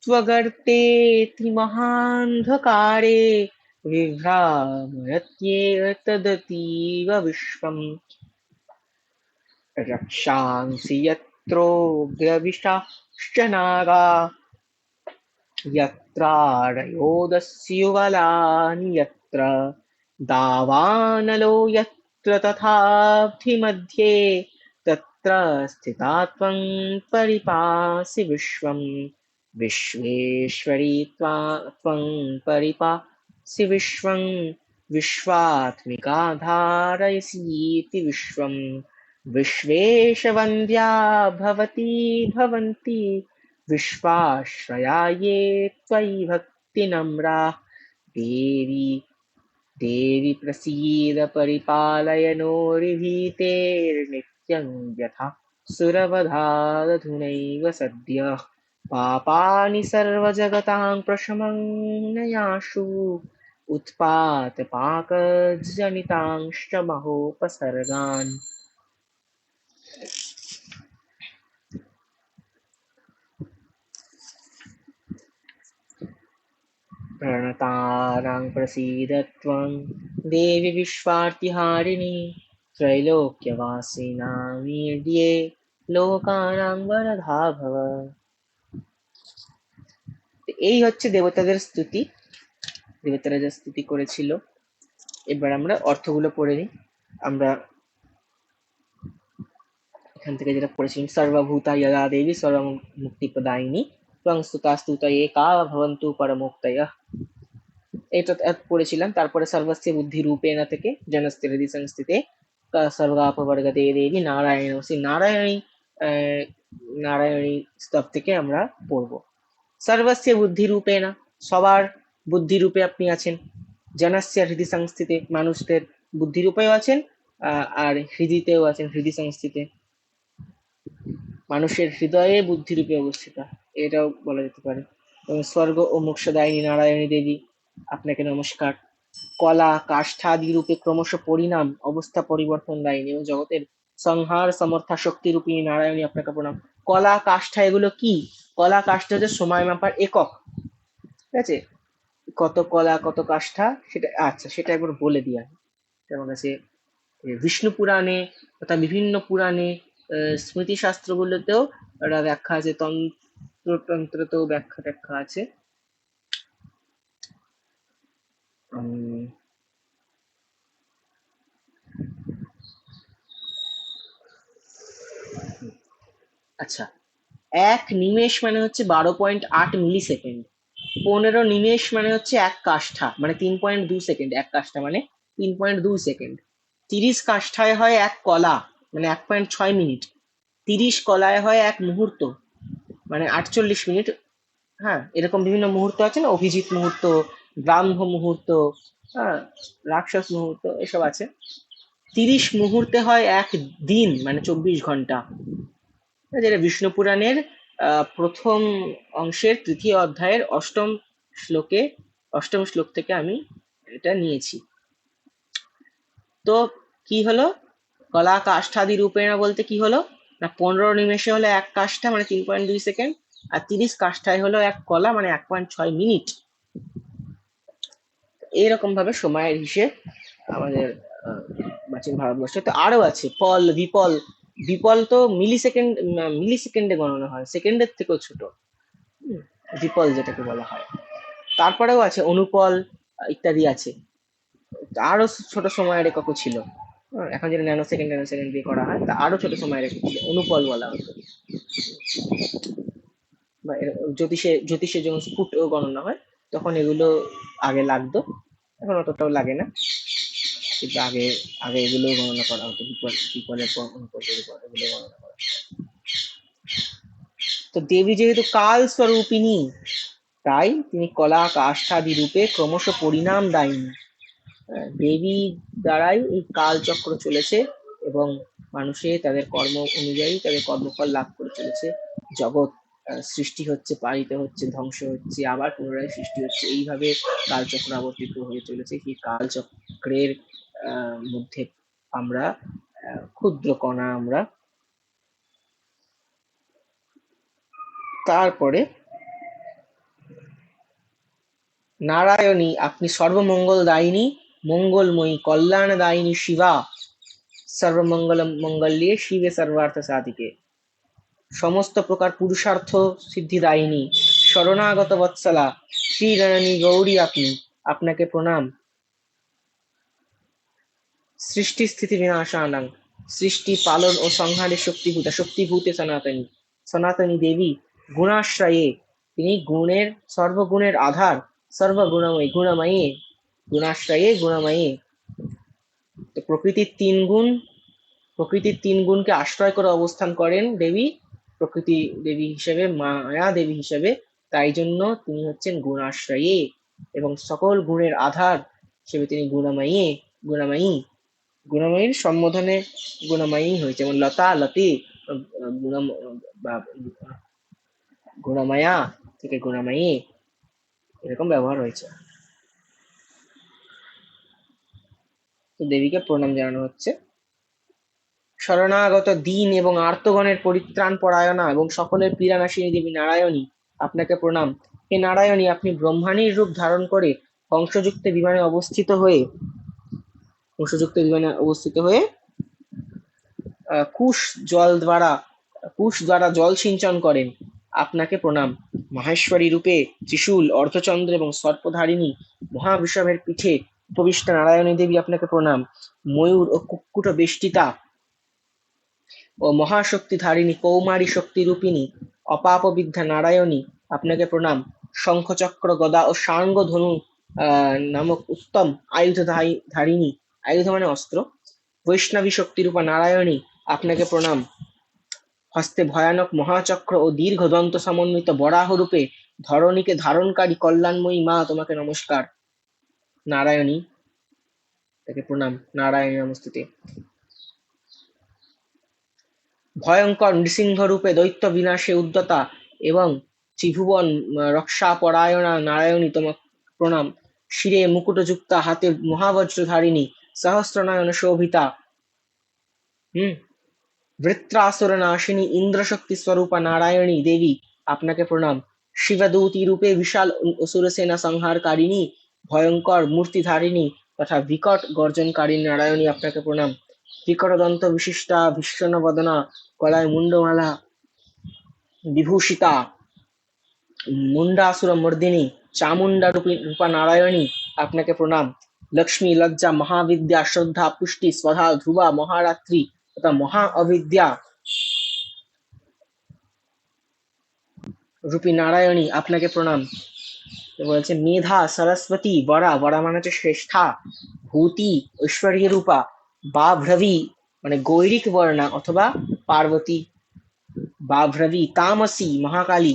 त्वगर्तेऽति महान्धकारे विभ्रामयत्येतदतीव विश्वम् रक्षांसि यत्रोग्रविशाश्च नागा यत्रारयोदस्युबलानि यत्र दावानलो यत्र तथाब्धिमध्ये तत्र स्थिता त्वं परिपासि विश्वम्। विश्वेश्वरी त्वं परिपासि विश्वं विश्वात्मिका धारयसीति विश्वम्। विश्वेशवन्द्या भवती भवन्ति विश्वाश्रया ये त्वयि भक्तिनम्रा देवी देवी प्रसीद परिपालय नो रिभीतेर्नित्यं यथा सुरवधादधुनैव सद्यः पापानि सर्वजगतां प्रशमन्नयाशु उत्पातपाकजनितांश्च महोपसर्गान् प्रणतानां प्रसीद त्वं देवि विश्वार्तिहारिणि त्रैलोक्यवासिनामीड्ये লোকানাং বরধা ভব। এই হচ্ছে দেবতাদের স্তুতি, দেবতারা যা স্তুতি করেছিল। এবার আমরা অর্থগুলো পড়ে নিই। আমরা এখান থেকে যেটা পড়েছিলাম, সর্বভূতা যদা দেবী সর্বমুক্তিপ্রদায়িনী ত্বং স্তুতা স্তুতয়ে কা ভবন্তু পরমোক্তয়ঃ, এটা পড়েছিলাম। তারপরে সর্বস্য বুদ্ধি রূপেণ থেকে জনস্থির হৃদি সংস্থিতে সর্বাপবর্গতে দেবী নারায়ণ, সেই নারায়ণী নারায়ণী স্তব থেকে আমরা পড়বো। সর্বস্য বুদ্ধি রূপেণ, সবার বুদ্ধি রূপে আপনি আছেন। জনস্য হৃদি সংস্থিতে, মানুষদের বুদ্ধি রূপেও আছেন, আর হৃদিতেও আছেন, হৃদি সংস্থিতে মানুষের হৃদয়ে বুদ্ধি রূপে অবস্থিত, এটাও বলা যেতে পারে। এবং স্বর্গ ও মোক্ষদায়িনী নারায়ণী দেবী, আপনাকে নমস্কার। কলা কাষ্ঠাদি রূপে ক্রমশ পরিণাম অবস্থা পরিবর্তন দায়িনী এবং জগতের সংহার সমর্থা শক্তি রূপিণী নারায়ণী, আপনাকে প্রণাম। কলা কাষ্ঠা এগুলো কি? কলা কাষ্ঠা হচ্ছে সময় মাপার একক, ঠিক আছে? কত কলা কত কাষ্ঠা সেটা, আচ্ছা সেটা একবার বলে দিয়া। যেমন আছে বিষ্ণু পুরাণে তথা বিভিন্ন পুরাণে, স্মৃতি শাস্ত্রগুলোতেও একটা ব্যাখ্যা আছে, তন্ত্রতন্ত্রতেও ব্যাখ্যা ট্যাখ্যা আছে। আচ্ছা, এক নিমেষ মানে হচ্ছে 12.8 মিলি সেকেন্ড। 15 নিমেষ মানে হচ্ছে এক কাষ্ঠা, মানে 3.2 সেকেন্ড। এক কাষ্ঠা মানে 3.2 সেকেন্ড। 30 কাষ্ঠায় হয় এক কলা, মানে 1.6 মিনিট। 30 কলায় হয় এক মুহূর্ত, মানে 48 মিনিট। হ্যাঁ, এরকম বিভিন্ন মুহূর্ত আছে না, অভিজিৎ মুহূর্ত, ব্রাহ্ম মুহূর্ত, হ্যাঁ, রাক্ষস মুহূর্ত, এসব আছে। 30 মুহূর্তে হয় এক দিন, মানে 24 ঘন্টা। যেটা বিষ্ণু পুরাণের প্রথম অংশের তৃতীয় অধ্যায়ের অষ্টম শ্লোক থেকে আমি এটা নিয়েছি। তো কি হলো, কলা কাষ্ঠাদি রূপেণা বলতে কি হলো না, 15 নিমেষে হলো এক কাষ্ঠা, মানে 3.2 সেকেন্ড, আর 30 কাষ্ঠায় হলো এক কলা, মানে 1.6 মিনিট। এইরকম ভাবে সময়ের হিসেব আমাদের প্রাচীন ভারতবর্ষে। তো আরো আছে পল বিপল। বিপল তো মিলি সেকেন্ডে গণনা হয়, সেকেন্ডের থেকেও ছোট, বিপল যেটাকে বলা হয়। তারপরেও আছে অনুপল, ইত্যাদি আছে। আরো ছোট সময়ের এককও ছিল, এখন যেটা ন্যানো সেকেন্ড দিয়ে করা হয়, তা আরো ছোট সময়ের একক ছিল, অনুপল বলা হতো। বা জ্যোতিষে যখন ফুট গণনা হয় তখন এগুলো আগে লাগতো, এখন অতটাও লাগে না, কিন্তু আগে আগে এগুলো গণনা করা হতো, বিপলের পর অনুপলের উপর এগুলো গণনা করা হতো। তো দেবী যেহেতু কাল স্বরূপিণী, তাই তিনি কলা কাষ্ঠাদি রূপে ক্রমশ পরিণাম দায়িনী। দেবী দ্বারাই এই কাল চক্র চলেছে এবং মানুষে তাদের কর্ম অনুযায়ী তাদের কর্মফল লাভ করে চলেছে। জগৎ সৃষ্টি হচ্ছে, পালিত হচ্ছে, ধ্বংস হচ্ছে, আবার পুনরায় সৃষ্টি হচ্ছে, এইভাবে কালচক্র আবর্তিত হয়ে চলেছে। এই কালচক্রের মধ্যে আমরা ক্ষুদ্র কণা আমরা। তারপরে নারায়ণী, আপনি সর্বমঙ্গল দায়িনী, মঙ্গলময়ী, কল্যাণ দায়িনী শিবা, সর্বমঙ্গল মঙ্গল্যে শিবে সর্বার্থ সাধিকে, সমস্ত প্রকার পুরুষার্থ সিদ্ধিদায়িনী, শরণাগত বৎসলা শ্রীরণী গৌরী, আপনি, আপনাকে প্রণাম। সৃষ্টি স্থিতি বিনাশানাং, সৃষ্টি পালন ও সংহারের শক্তিভূতে সনাতনী, সনাতনী দেবী গুণাশ্রয়ে, তিনি গুণের সর্বগুণের আধার, সর্বগুণময়ী গুণময়ী, গুণাশ্রয়ে গুণময়ী। তো প্রকৃতির তিন গুণকে আশ্রয় করে অবস্থান করেন দেবী, প্রকৃতি দেবী হিসেবে, মায়া দেবী হিসেবে, তাই জন্য তিনি হচ্ছেন গুণাশ্রয়ী এবং সকল গুণের আধার হিসেবে তিনি গুণময়ী। গুণময়ী গুণময়ীর সম্বোধনে গুণময়ী হয়েছে, যেমন লতা লতি, গুণ বা গুণমায়া থেকে গুণময়ী এরকম ব্যবহার হয়েছে। তো দেবীকে প্রণাম জানানো হচ্ছে। শরণাগত দীন এবং আর্তগণের পরিত্রাণ পরায়ণা এবং সকলের পীড়ানাশিনী দেবী নারায়ণী, আপনাকে প্রণাম। হে নারায়ণী, আপনি ব্রহ্মাণীর রূপ ধারণ করে হংসযুক্ত বিমানে অবস্থিত হয়ে কুশ দ্বারা জল সিঞ্চন করেন, আপনাকে প্রণাম। মাহেশ্বরী রূপে ত্রিশূল, অর্ধচন্দ্র এবং সর্পধারিণী মহাবৃষভের পিঠে উপবিষ্ট নারায়ণী দেবী, আপনাকে প্রণাম। ময়ূর ও কুক্কুট বেষ্টিতা ও মহাশক্তি ধারিণী কৌমারী শক্তি রূপিণী অপাপ বিদ্যা নারায়ণী, আপনাকে প্রণাম। শঙ্খ চক্র গদা ও সাঙ্গ ধনু নামক উত্তম আয়ুধ ধারিণী, আয়ুধ মানে অস্ত্র, বৈষ্ণবী শক্তিরূপা নারায়ণী, আপনাকে প্রণাম। হস্তে ভয়ানক মহাচক্র ও দীর্ঘ দন্ত সমন্বিত বরাহ রূপে ধরণীকে ধারণকারী কল্যাণময়ী মা, তোমাকে নমস্কার। নারায়ণী, তাকে প্রণাম। নারায়ণী নমস্তুতে। ভয়ঙ্কর নৃসিংহ রূপে দৈত্য বিনাশে উদ্যতা এবং ত্রিভুবন রক্ষা পরায়ণা নারায়ণী, তোমাকে প্রণাম। শিরে মুকুটযুক্তা, হাতে মহাবজ্রধারিণী, সহস্রনয়ন শোভিতা, বৃত্রাসুর নাশিনী ইন্দ্রশক্তি স্বরূপা নারায়ণী দেবী, আপনাকে প্রণাম। শিবদূতী রূপে বিশাল অসুর সেনা সংহারকারিণী, ভয়ঙ্কর মূর্তিধারিণী তথা বিকট গর্জনকারিণী নারায়ণী, আপনাকে প্রণাম। বিকটদন্ত বিশিষ্টা ভীষণ বদনা, গলায় মুন্ডমালা বিভূষিতা, মুন্ডাসুর মর্দিনী চামুন্ডা রূপা নারায়ণী, আপনাকে প্রণাম। লক্ষ্মী, লজ্জা, মহাবিদ্যা, শ্রদ্ধা, পুষ্টি, স্বধা, ধ্রুবা, মহারাত্রি তথা মহা অবিদ্যা রূপী নারায়ণী, আপনাকে প্রণাম। বলছে মেধা, সরস্বতী, বরা, বরা মানে হচ্ছে শ্রেষ্ঠা, ভূতি, ঐশ্বর্য রূপা, বাভ্রবী মানে গৈরিক বর্ণা অথবা পার্বতী, বাভ্রবী, তামসী মহাকালী,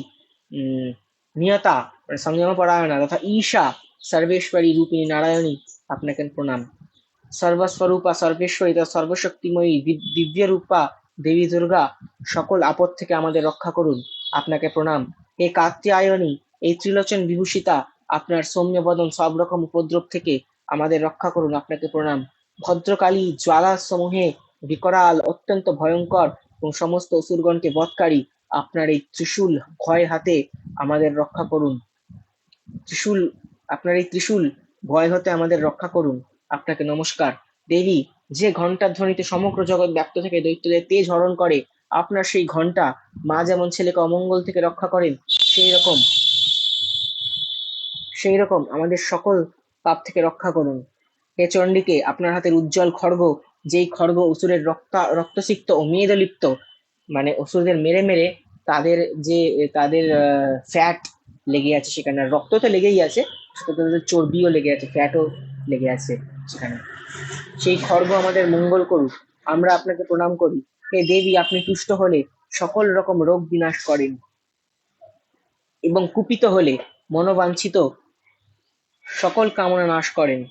নিয়তা মানে সংযম পরায়ণা তথা ঈশা সর্বেশ্বরী রূপিণী নারায়ণী, আপনাকে প্রণাম। সর্বস্বরূপা সর্বেশ্বরী তথা সর্বশক্তিময়ী দিব্য রূপা দেবী দুর্গা, সকল আপদ থেকে আমাদের রক্ষা করুন, আপনাকে প্রণাম। হে কাত্যায়নী, এই ত্রিলোচন বিভূষিতা, আপনার সৌম্য বদন সব রকম উপদ্রব থেকে আমাদের রক্ষা করুন, আপনাকে প্রণাম। ভদ্রকালী, জ্বালা সমূহে বিকরাল, অত্যন্ত ভয়ঙ্কর এবং সমস্ত অসুরগণকে বধকারী আপনার এই ত্রিশূল ভয় হাতে আমাদের রক্ষা করুন। আপনার এই ত্রিশূল ভয় হতে আমাদের রক্ষা করুন, আপনাকে নমস্কার। দেবী, যে ঘণ্টার ধ্বনিতে সমগ্র জগৎ ব্যক্ত থেকে দৈত্যদের তেজ হরণ করে, আপনার সেই ঘণ্টা মা যেমন ছেলেকে অমঙ্গল থেকে রক্ষা করেন, সেই রকম আমাদের সকল পাপ থেকে রক্ষা করুন। হে চণ্ডীকে, আপনার হাতের উজ্জ্বল খড়গ, যেই খড়গ অসুরের রক্তসিক্ত ও মেদলিপ্ত, মানে অসুরদের মেরে মেরে তাদের ফ্যাট লেগে আছে সেখানে, রক্ত তো লেগেই আছে, তাদের চর্বিও লেগে আছে, ফ্যাটও লেগে আছে সেখানে, সেই খড়গ আমাদের মঙ্গল করুক, আমরা আপনাকে প্রণাম করি। হে দেবী, আপনি তুষ্ট হলে সকল রকম রোগ বিনাশ করেন এবং কুপিত হলে মনোবাঞ্ছিত সকল কামনা নাশ করেন।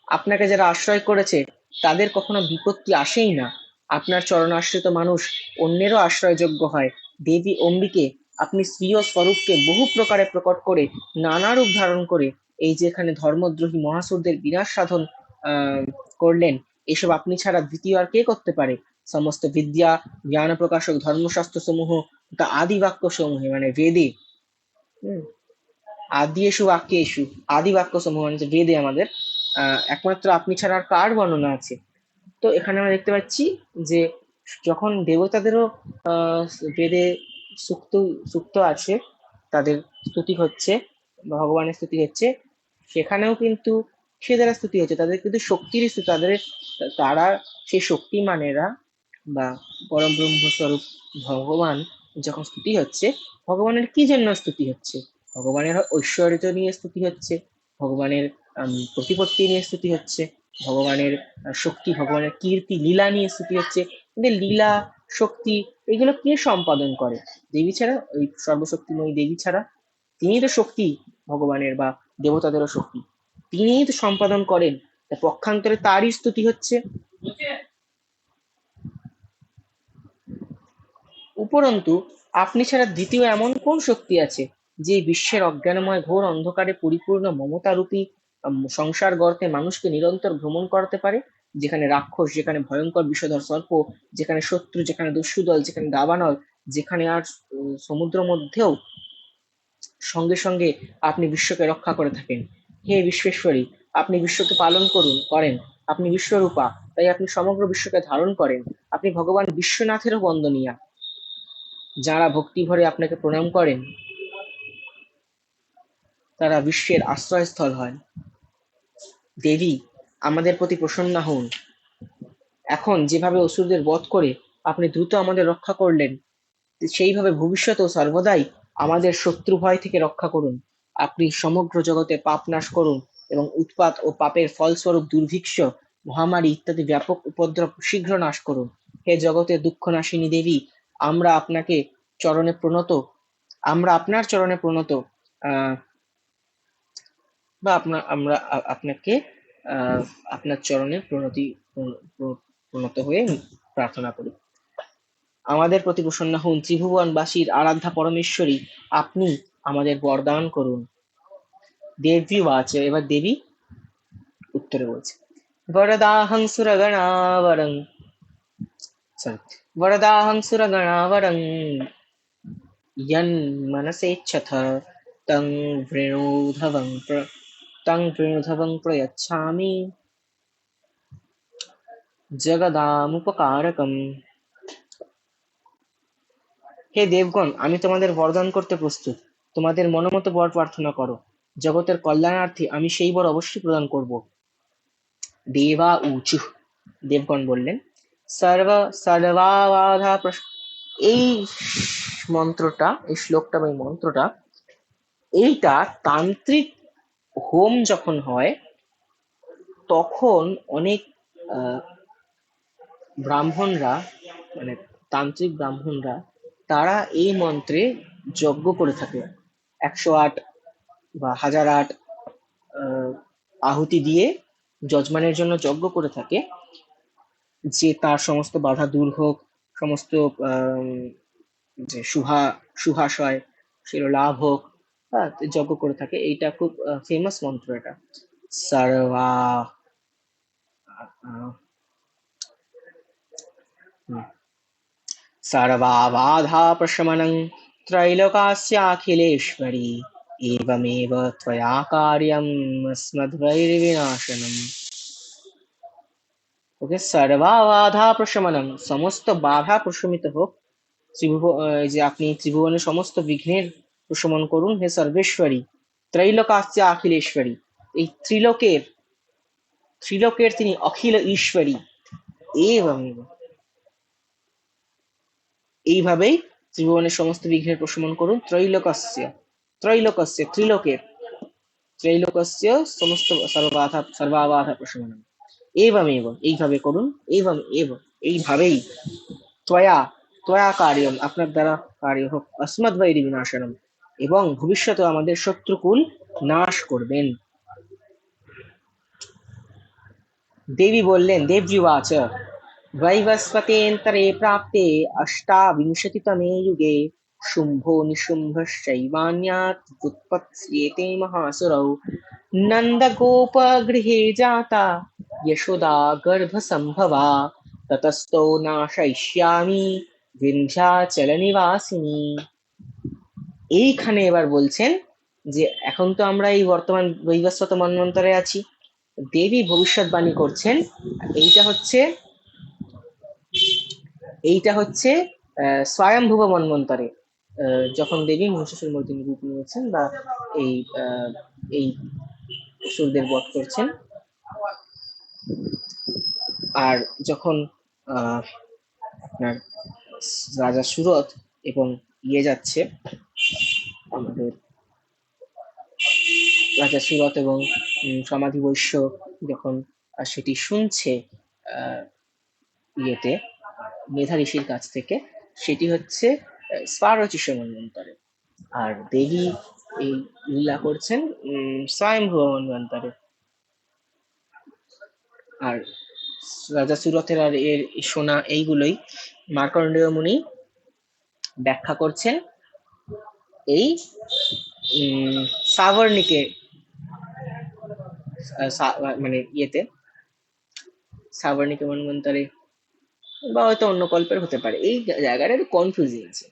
আপনাকে যারা আশ্রয় করেছে তাদের কখনো বিপত্তি আসেই না। আপনার চরণাশ্রিত মানুষ অন্যেরও আশ্রয়যোগ্য হয়। দেবী অম্বিকে, আপনি স্বীয় স্বরূপকে বহু প্রকারে প্রকট করে নানা রূপ ধারণ করে এই যে এখানে ধর্মদ্রোহী মহাসুরদের বিনাশ সাধন করলেন, এসব আপনি ছাড়া দ্বিতীয় আর কে করতে পারে? সমস্ত বিদ্যা, জ্ঞান প্রকাশক ধর্মশাস্ত্র সমূহ তা আদি বাক্য সমূহে মানে বেদে, আদিয়েষু বাক্যেষু, আদি বাক্য সমূহ মানে বেদে আমাদের একমাত্র আপনি ছাড়া আর কার বর্ণনা আছে? তো এখানে আমরা দেখতে পাচ্ছি যে যখন দেবতাদেরও বেদে সুক্ত আছে, তাদের স্তুতি হচ্ছে, ভগবানের স্তুতি হচ্ছে, সেখানেও কিন্তু সে দ্বারা স্তুতি হচ্ছে, তাদের কিন্তু শক্তির স্তুতি, তারা সেই শক্তিমানেরা বা পরম ব্রহ্ম স্বরূপ ভগবান যখন স্তুতি হচ্ছে, ভগবানের কি জন্য স্তুতি হচ্ছে? ভগবানের ঐশ্বর্য নিয়ে স্তুতি হচ্ছে, ভগবানের প্রতিপত্তি নিয়ে স্তুতি হচ্ছে, ভগবানের শক্তি, ভগবানের কীর্তি, লীলা নিয়ে স্তুতি হচ্ছে। কিন্তু লীলা শক্তি, এগুলো কে সম্পাদন করে? দেবী ছাড়া, ওই সর্বশক্তিময়ী দেবী ছাড়া? তিনিই তো শক্তি ভগবানের বা দেবতাদেরও শক্তি, তিনিই তো সম্পাদন করেন। তা পক্ষান্তরে তারই স্তুতি হচ্ছে। উপরন্তু আপনি ছাড়া দ্বিতীয় এমন কোন শক্তি আছে যে বিশ্বের অজ্ঞানময় ঘোর অন্ধকারে পরিপূর্ণ মমতারূপী সংসার গর্তে মানুষকে নিরন্তর ভ্রমণ করাতে পারে? যেখানে রাক্ষস, যেখানে ভয়ঙ্কর বিষধর সর্প, যেখানে শত্রু, যেখানে দস্যুদল, যেখানে দাবানল, যেখানে আর সমুদ্র মধ্যেও সঙ্গে সঙ্গে আপনি বিশ্বকে রক্ষা করে থাকেন। হে বিশ্বেশ্বরী, আপনি বিশ্বকে পালন করেন। আপনি বিশ্বরূপা, তাই আপনি সমগ্র বিশ্বকে ধারণ করেন। আপনি ভগবান বিশ্বনাথেরও বন্দনীয়া। যারা ভক্তি ভরে আপনাকে প্রণাম করেন তারা বিশ্বের আশ্রয়স্থল হয়। দেবী, আমাদের প্রতি প্রসন্ন হন। এখন যেভাবে অসুরদের বধ করে আপনি দ্রুত আমাদের রক্ষা করলেন, সেইভাবে ভবিষ্যতেও সর্বদাই আমাদের শত্রু ভয় থেকে রক্ষা করুন। আপনি সমগ্র জগতে পাপ নাশ করুন এবং উৎপাত ও পাপের ফলস্বরূপ দুর্ভিক্ষ, মহামারী ইত্যাদি ব্যাপক উপদ্রব শীঘ্র নাশ করুন। হে জগতের দুঃখ নাশিনী দেবী, আমরা আপনাকে চরণে প্রণত আমরা আপনার চরণে প্রণত, আহ বা আমরা আপনাকে আপনার চরণে প্রণত হয়ে প্রার্থনা করি। আমাদের প্রতি প্রসন্ন হন। ত্রিভুবনবাসীর আরাধ্যা পরমেশ্বরী, আপনি আমাদের বরদান করুন। দেবী আছে, এবার দেবী উত্তরে বলছে, বরদাহং সুরগণাবরং সরি বরদাহং সুরগণাবরং यन्मनसेच्छथ तं वृणोधवं प्रयच्छामि জগদামুপকারকম। হে দেবগণ, আমি তোমাদের বরদান করতে প্রস্তুত। তোমাদের মনোমত বর প্রার্থনা করো। জগতের কল্যাণার্থে আমি সেই বর অবশ্যই প্রদান করব। দেবা উচুঃ, দেবগণ বললেন, সর্ব সর্বাবাধা এই মন্ত্রটা, এই শ্লোকটা বা এই মন্ত্রটা, এইটা তান্ত্রিক হোম যখন হয় তখন অনেক আহ, ব্রাহ্মণরা, মানে তান্ত্রিক ব্রাহ্মণরা, তারা এই মন্ত্রে যজ্ঞ করে থাকে। 108 বা 1008 আহুতি দিয়ে যজমানের জন্য যজ্ঞ করে থাকে, যে তার সমস্ত বাধা দূর হোক, সমস্ত যে শুভাশয় সেগুলো লাভ হোক। হ্যাঁ, তো যজ্ঞ করে থাকে। এইটা খুব ফেমাস মন্ত্র এটা। সার্বা আহ, হুম, सर्वाबाधाप्रशमनं त्रैलोक्याखिलेश्वरी एवमेव त्वया कार्यम् अस्मद्वैरिविनाशनम्। ওকে, সর্বাবাধা প্রশমনম, সমস্ত বাধা প্রশমিত হোক। এই যে আপনি ত্রিভুবনের সমস্ত বিঘ্নের প্রশমন করুন হে সর্বেশ্বরী। ত্রৈলোক্যাস্য অখিলেশ্বরী, এই ত্রিলোকের তিনি অখিল ঈশ্বরী। এবং এইভাবেই ত্রিভুবনের সমস্ত বিঘ্নের প্রশমন করুন। ত্রিলোকের ত্রৈলোক্যস্য সমস্ত সর্বাবাধা প্রশমনম। এইভাবে করুন। এইভাবেই ত্বয়া ত্বয়া কার্যম, আপনার দ্বারা কার্য হোক, अस्मद्वैरि বিনাশনম, এবং ভবিষ্যতে আমাদের শত্রুকুল নাশ করবেন। দেবী বললেন, দেবযুবাচ वैवस्वतेऽन्तरे प्राप्ते अष्टाविंशतितमे युगे शुम्भो निशुम्भश्चैवान्यात् व्युत्पत्स्येते महासुरौ नन्दगोपगृहे जाता यशोदा गर्भसम्भवा ततस्तो नाशयिष्यामि विन्ध्याचल निवासिनी। এইখানে এবার বলছেন যে এখন তো আমরা এই বর্তমান বৈবস্বত মন্বন্তরে আছি, দেবী ভবিষ্যৎবাণী করছেন। এইটা হচ্ছে এইটা হচ্ছে স্বয়ংভুব মন্বন্তরে, যখন দেবী মহিষাসুর মর্দিনী রূপ নিয়েছেন বা এই এই অসুরদের বধ করছেন। আর যখন আপনার রাজা সুরথ এবং যাচ্ছে, আমাদের রাজা সুরথ এবং সমাধি বৈশ্য যখন সেটি শুনছে, ইয়েতে মেধা ঋষির কাছ থেকে, সেটি হচ্ছে স্বারচিষ মন্বন্তরে। আর দেবী এই লীলা করছেন স্বয়ংভুব মন্বন্তরে। আর রাজা সুরথের আর এর সোনা এইগুলোই মার্কণ্ডেয় মুনি ব্যাখ্যা করছেন এই সাবর্ণিকে মানে ইয়েতে, সাবর্ণিকে মন্বন্তরে, বা হয়তো অন্য কল্পের হতে পারে। এই জায়গাটা একটু কনফিউজিং আছে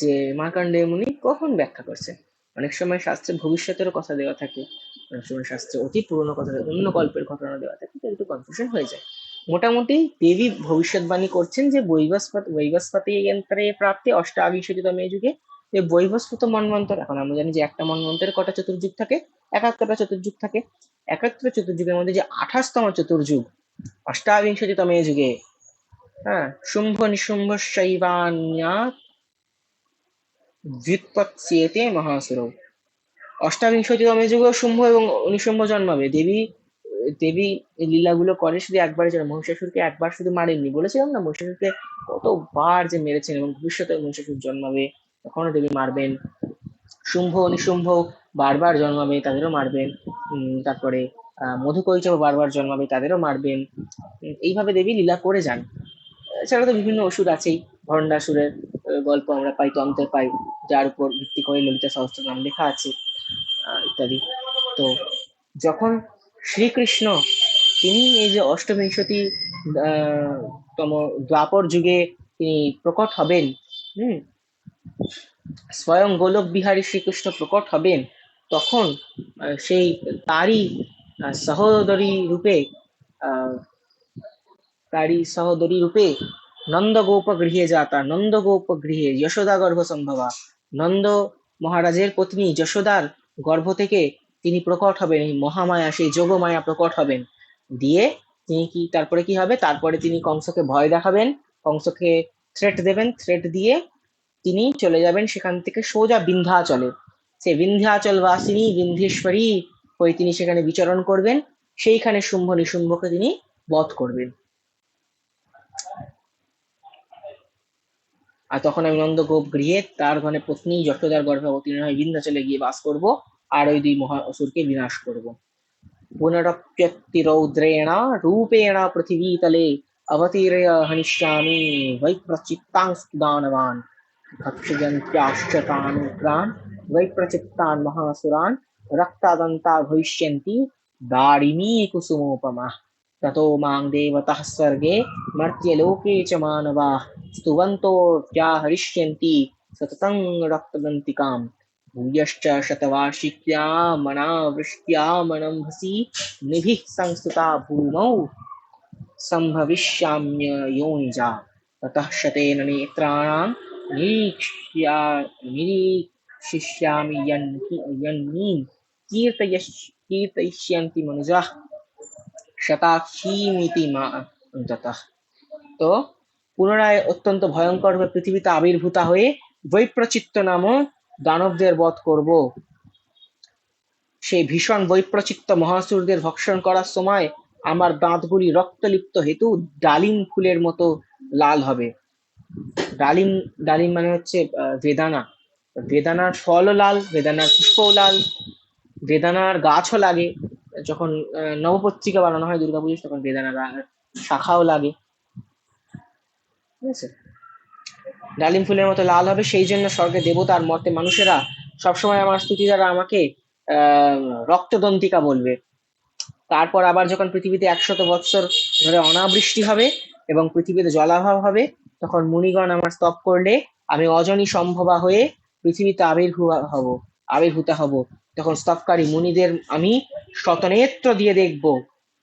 যে মার্কণ্ডেয় মুনি কখন ব্যাখ্যা করছেন। অনেক সময় শাস্ত্রে ভবিষ্যতেরও কথা দেওয়া থাকে, অনেক সময় শাস্ত্রে অতি পুরনো কথা, অন্য কল্পের ঘটনা দেওয়া থাকে, তো একটু কনফিউশন হয়ে যায়। মোটামুটি দেবী ভবিষ্যৎবাণী করছেন যে বৈবস্পতি যন্ত্রে প্রাপ্তি অষ্টাবিংশতিতমে যুগে, যে বৈবস্পত মন্বন্তর, এখন আমরা জানি যে একটা মন্বন্তরের কটা চতুর্যুগ থাকে, 71টা চতুর্যুগ থাকে। 71টা চতুর্যুগের মধ্যে যে 28তম চতুর্যুগ অষ্টাবিংশতিতমে যুগে, হ্যাঁ, শুম্ভ নিশুম্ভ শৈবান্যা व्युत्पत्स्येते মহাসুরৌ। অষ্টাবিংশতিতমে যুগে শুম্ভ এবং নিশুম্ভ জন্মাবে। দেবী দেবী এই লীলাগুলো করে শুধু একবারের জন্য, মহিষাসুরকে একবার শুধু মারেননি, বলেছিলাম না মহিষাসুরকে কতবার যে মেরেছেন, এবং ভবিষ্যতে মহিষাসুর জন্মাবে তখনও দেবী মারবেন। শুম্ভ নিশুম্ভ বারবার জন্মাবে, তাদেরও মারবেন। তারপরে মধুকৈচব বারবার জন্মাবে, তাদেরও মারবেন। এইভাবে দেবী লীলা করে যান। এছাড়া তো বিভিন্ন অসুর আছেই, ভণ্ডাসুরের গল্প আমরা পাই, তন্ত্রে পাই, যার উপর ভিত্তি করে ললিতা সহস্রনাম লেখা আছে, ইত্যাদি। তো যখন শ্রীকৃষ্ণ তিনি এই যে অষ্টবিংশতি তম দ্বাপর যুগে তিনি প্রকট হবেন, স্বয়ং গোলক বিহারী শ্রীকৃষ্ণ প্রকট হবেন, তখন সেই তারই সহোদরী রূপে নন্দগোপ গৃহে যাতা, নন্দগোপ গৃহে যশোদা গর্ভ সম্ভবা, নন্দ মহারাজের পত্নী যশোদার গর্ভ থেকে তিনি প্রকট হবেন, এই মহামায়া, সেই যোগমায়া প্রকট হবেন। দিয়ে তিনি কি তারপরে কি হবে, তারপরে তিনি কংসকে ভয় দেখাবেন, কংসকে থ্রেট দেবেন, থ্রেট দিয়ে তিনি চলে যাবেন সেখান থেকে সোজা বিন্ধ্যাচলে। সে বিন্ধ্যাচল বাসিনী বিন্ধ্যেশ্বরী হয়ে তিনি সেখানে বিচরণ করবেন, সেইখানে শুম্ভ নিশুম্ভকে তিনি বধ করবেন। আর তখন আমি নন্দগোপ গৃহে তার ঘনে পত্নী যশোদার গর্ভে অবতীর্ণ হয়ে বিন্ধ্যাচলে গিয়ে বাস করব, আর ওই দুই মহা অসুরকে বিনাশ করব। পুনরপ্যতিরৌদ্রেণ রূপেণ পৃথিবীতলে অবতীর্य হনিষ্যামি वैप्रचित्तांस्तु दानवान् भक्षयन्त्याश्च तानुग्रान् वैप्रचित्तान् महासुरान् रक्तादन्ता भविष्यन्ति दारिमी कुसुमोपमाः ततो मां देवतः स्वर्गे मर्त्यलोके च मानवाः स्तुवन्तो व्याहरिष्यन्ति सततं रक्तदन्तिकाम् भूयश्च शतवार्षिक्यामनावृष्ट्यामनंभसि निभिः संस्तुता भूमौ सम्भविष्याम्य योनिजा ततः शतेन नेत्राणां निरीक्षिष्यामि यन्मीं कीर्तयिष्यन्ति मनुजाः शताक्षीमिति মা অন্ততঃ। তো পুনরায় অত্যন্ত ভয়ঙ্কর ভাবে পৃথিবীতে আবির্ভূতা হয়ে বৈপ্রচিত্ত নামক দানবদের বধ করব। সেই ভীষণ বৈপ্রচিত্ত মহাসুরদের ভক্ষণ করার সময় আমার দাঁতগুলি রক্তলিপ্ত হেতু ডালিম ফুলের মতো লাল হবে। ডালিম, ডালিম মানে হচ্ছে বেদানা, বেদানার ফলও লাল, বেদানার পুষ্পও লাল, বেদানার গাছও লাগে। যখন নবপত্রিকা বানানো হয় দুর্গাপুজোর, তখন বেদানার শাখাও লাগে, ঠিক আছে। ডালিম ফুলের মতো লাল হবে, সেই জন্য স্বর্গে দেবতা আর মর্তে মানুষেরা সবসময় আমার স্তুতি দ্বারা আমাকে রক্তদন্তিকা বলবে। তারপর আবার যখন পৃথিবীতে 100 বৎসর ধরে অনাবৃষ্টি হবে এবং পৃথিবীতে জলাভাব হবে, তখন মুনিগণ আমার স্তব করলে আমি অজনী সম্ভবা হয়ে পৃথিবীতে আবির্ভূত হব। তখন স্তবকারী মুনিদের আমি শতনেত্র দিয়ে দেখব,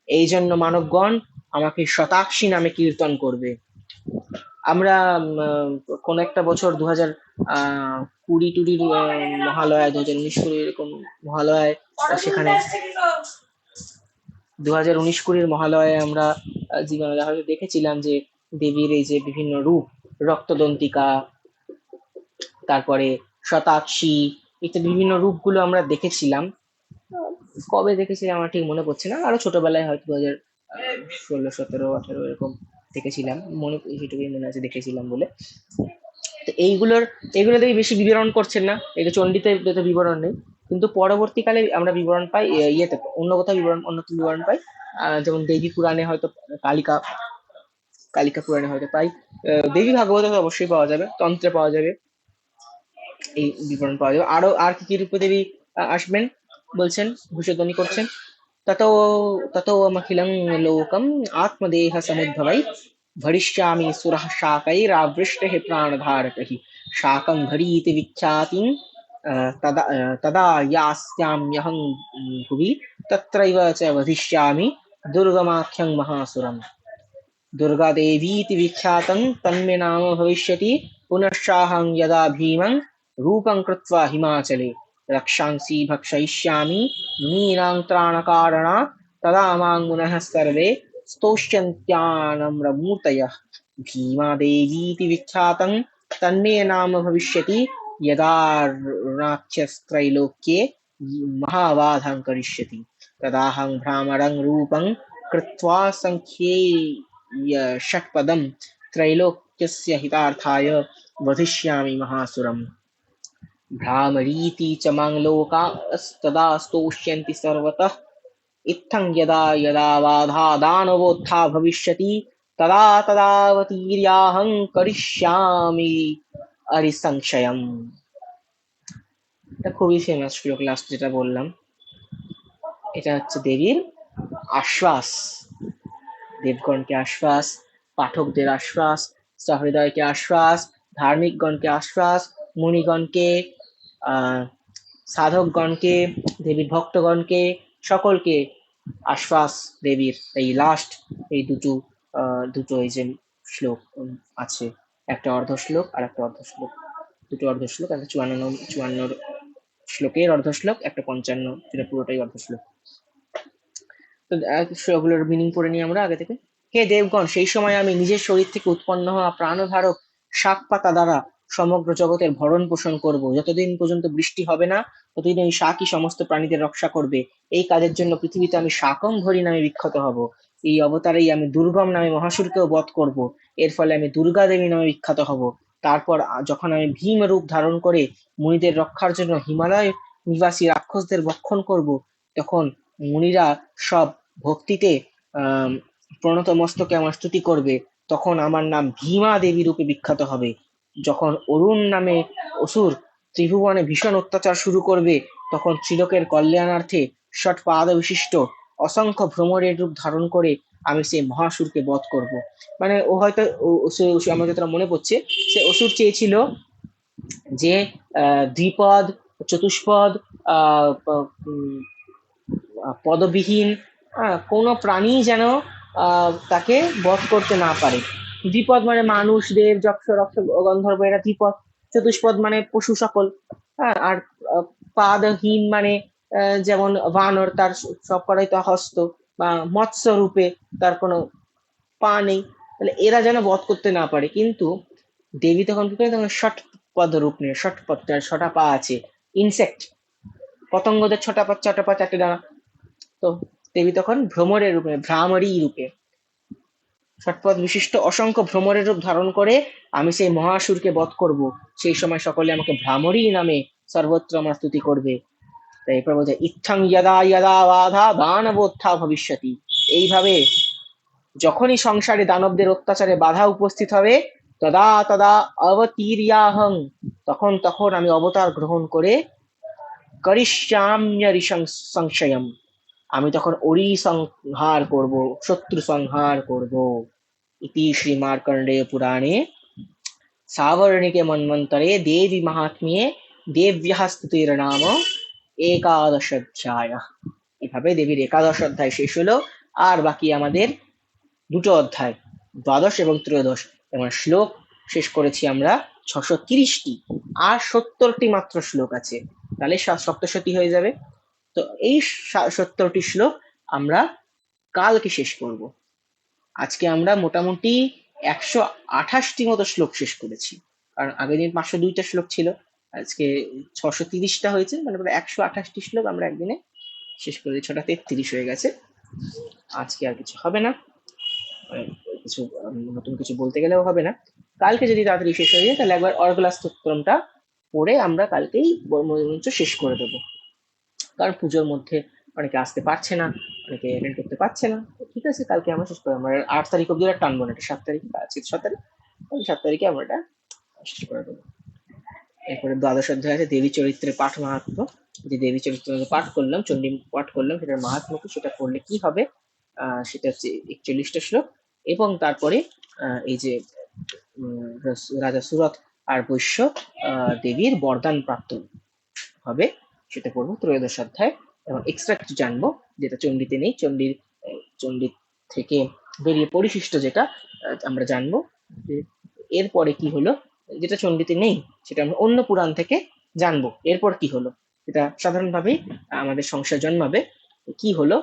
এই জন্য মানবগণ আমাকে শতাক্ষী নামে কীর্তন করবে। আমরা কোন একটা বছর 2020 মহালয়ায়, 2019 এরকম মহালয়ায়, সেখানে 2019-20 মহালয়ায় আমরা জীবনে হয়তো দেখেছিলাম যে দেবীর এই যে বিভিন্ন রূপ, রক্তদন্তিকা, তারপরে শতাক্ষী ইত্যাদি বিভিন্ন রূপগুলো আমরা দেখেছিলাম। কবে দেখেছিলাম আমার ঠিক মনে পড়ছে না, আরো ছোটবেলায় হয়তো 2016, 17, 18 এরকম দেখেছিলাম, সেটুকুই মনে আছে দেখেছিলাম বলে। তো এগুলো দেখি বেশি বিবরণ করছেন না, এটা চণ্ডীতে তো বিবরণ নেই, কিন্তু পরবর্তীকালে আমরা বিবরণ পাই ইয়েতে, অন্য কোথাও বিবরণ পাই। যেমন দেবী পুরাণে হয়তো, কালিকা কালিকা পুরাণে হয়তো পাই, দেবী ভাগবতে তো অবশ্যই পাওয়া যাবে, তন্ত্রে পাওয়া যাবে, এই বিবরণ পাওয়া যাবে। আর কি কি রূপে দেবী আসবেন বলছেন, ভূষধ্বনি করছেন। ততো ততো মখিলং লোকম আত্মদেহ समुद्भवै भरिष्यामि सुरः शाकैरावृष्टिः प्राणधारकैः शाकं भरीति विख्यातिं तदा यास्याम्यहं भुवि तत्रैव च वधिष्यामि दुर्गमाख्यं महासुरम् दुर्गादेवीति विख्यातं तन्मे नाम भविष्यति पुनश्चाहं यदा भीमं रूपं कृत्वा हिमाचले रक्षांसि भक्षयिष्यामि मुनीनां त्राणकारणात् तदा मां मुनः सर्वे स्तोष्यन्त्यानम्रमूर्तयः भीमादेवीति विख्यातं तन्मे नाम भविष्यति यदा नाट्यस्त्रैलोक्ये महाबाधां करिष्यति तदाहं भ्रामरं रूपं कृत्वा सङ्ख्ये षट्पदं त्रैलोक्यस्य हितार्थाय वधिष्यामि महासुरम् भ्रामरीति च मां लोकास्तदा स्तोष्यन्ति सर्वतः इत्थं यदा यदा बाधा दानवोत्था भविष्यति तदा तदावतीर्याहं करिष्यामि अरिसंशयम्। এটা খুবই ফেমাস শ্লোক, লাস্ট যেটা বললাম, এটা হচ্ছে দেবীর আশ্বাস, দেবগণকে আশ্বাস, পাঠকদের আশ্বাস, সহৃদয়কে আশ্বাস, ধার্মিকগণকে আশ্বাস, মুনিগণকে, সাধকগণকে, দেবীর ভক্তগণকে, সকলকে আশ্বাস দেবীর। এই লাস্ট এই দুটো এই যে শ্লোক আছে, একটা অর্ধ শ্লোক আর একটা অর্ধ শ্লোক, দুটো অর্ধ শ্লোক, একটা 54 শ্লোকের অর্ধ শ্লোক, একটা 55, যেটা পুরোটাই অর্ধ শ্লোক। তো সেগুলোর মিনিং পড়ে নিই আমরা আগে থেকে। হে দেবগণ, সেই সময় আমি নিজের শরীর থেকে উৎপন্ন হওয়া প্রাণধারক শাক পাতা দ্বারা সমগ্র জগতের ভরণ পোষণ করব। যতদিন পর্যন্ত বৃষ্টি হবে না, ততদিন এই শাকই সমস্ত প্রাণীদের রক্ষা করবে। এই কাজের জন্য পৃথিবীতে আমি শাকম ভরি নামে বিখ্যাত হব। এই অবতারেই আমি দুর্গম নামে মহাসুরকেও বধ করব। এর ফলে আমি দুর্গা দেবী নামে বিখ্যাত হব। তারপর যখন আমি ভীম রূপ ধারণ করে মুনিদের রক্ষার জন্য হিমালয় নিবাসী রাক্ষসদের ভক্ষণ করব, তখন মুনিরা সব ভক্তিতে প্রণত মস্তকে আমার স্তুতি করবে। তখন আমার নাম ভীমা দেবী রূপে বিখ্যাত হবে। যখন অরুণ নামে অসুর ত্রিভুবনে ভীষণ অত্যাচার শুরু করবে, তখন ত্রিলোকের কল্যাণার্থে ষট পাদ বিশিষ্ট অসংখ্য ভ্রমরের রূপ ধারণ করে আমি সেই মহাসুরকে বধ করব। মানে ও হয়তো আমার যতটা মনে পড়ছে, সে অসুর চেয়েছিল যে দ্বিপদ, চতুষ্পদ, পদবিহীন কোনো প্রাণী যেন তাকে বধ করতে না পারে। দ্বিপদ মানে মানুষ, দেব, যক্ষ, রক্ষ, গন্ধর্ব, এরা দ্বিপদ। চতুষ্পদ মানে পশু সকল। আর পাদহীন মানে যেমন বানর, তার সব করাই তো হস্ত, বা মৎস্য রূপে তার কোনো পা নেই, তাহলে এরা যেন বধ করতে না পারে। কিন্তু দেবী তখন কি করে, তখন ষট পদ রূপ নিয়ে, ষট পদ, ছটা পা আছে, ইনসেক্ট, পতঙ্গদের ছটা পা, চারটে ডানা। তো দেবী তখন ভ্রমরের রূপে, ভ্রামরী রূপে, ষটপদ বিশিষ্ট অসংখ্য ভ্রমরের রূপ ধারণ করে আমি সেই মহাসুরকে বধ করব। সেই সময় সকলে আমাকে ভ্রামরী নামে সর্বত্র আমার স্তুতি করবে। তাই এরপর বলছে ইত্থং যদা যদা বাধা দানবোত্থা ভবিষ্যতি। এইভাবে যখনই সংসারে দানবদের অত্যাচারে বাধা উপস্থিত হবে, তদা তদা অবতীর্যাহং, তখন তখন আমি অবতার গ্রহণ করে করিষ্যাম্যরি সংশয়ম, আমি তখন অরি সংহার করব, শত্রু সংহার করব। ইতি শ্রী মার্কণ্ডেয় পুরাণে সাবর্ণিকে মন্বন্তরে দেবী মাহাত্ম্যে দেব্যাঃ স্তুতির নাম একাদশ অধ্যায়। এভাবে দেবীর একাদশ অধ্যায় শেষ হলো। আর বাকি আমাদের দুটো অধ্যায়, দ্বাদশ এবং ত্রয়োদশ, এবং শ্লোক শেষ করেছি আমরা 630টি, আর 70টি মাত্র শ্লোক আছে, তাহলে সপ্তশতী হয়ে যাবে। তো এই 70টি শ্লোক আমরা কালকে শেষ করব। আজকে আমরা মোটামুটি 128টি মতো শ্লোক শেষ করেছি, কারণ আগের দিন 502টা শ্লোক ছিল, আজকে 630টা হয়েছে, মানে 128টি শ্লোক আমরা একদিনে শেষ করেছি। 6টা 33 হয়ে গেছে, আজকে আর কিছু হবে না। কিছু নতুন কিছু বলতে গেলেও হবে না। কালকে যদি তাড়াতাড়ি শেষ হয়ে যায় তাহলে একবার অর্গলা স্তোত্রমটা পড়ে আমরা কালকেই মঞ্চ শেষ করে দেবো। কারণ পুজোর মধ্যে অনেকে আসতে পারছে না, অনেকে অ্যাটেন্ড করতে পারছে না। তো ঠিক আছে, কালকে আমরা শেষ করবো। আমরা 8 তারিখ অব্দি আর টানবো না, এটা 7 তারিখ আছে, 7 তারিখ, ওই 7 তারিখে আমরা এটা শেষ করে দেবো। এরপরে দ্বাদশ অধ্যায় আছে দেবী চরিত্রের পাঠ মাহাত্ম্য। যে দেবী চরিত্র পাঠ করলাম, চণ্ডী পাঠ করলাম, সেটার মাহাত্ম্য কি, সেটা করলে কি হবে, সেটা হচ্ছে 41টা শ্লোক। এবং তারপরে এই যে রাজা সুরথ আর বৈশ্য দেবীর বরদান প্রাপ্ত হবে, সেটা পড়বো ত্রয়োদশ অধ্যায়। এবং এক্সট্রা কিছু জানবো যেটা চণ্ডীতে নেই, চণ্ডী থেকে বেরিয়ে পরিশিষ্ট যেটা আমরা জানবো। এরপরে কি হলো, যেটা চণ্ডীতে নেই সেটা আমরা অন্য পুরাণ থেকে জানবো। এরপর কি হলো, সেটা সাধারণভাবেই আমাদের সংশয় জন্মাবে। কি হলো,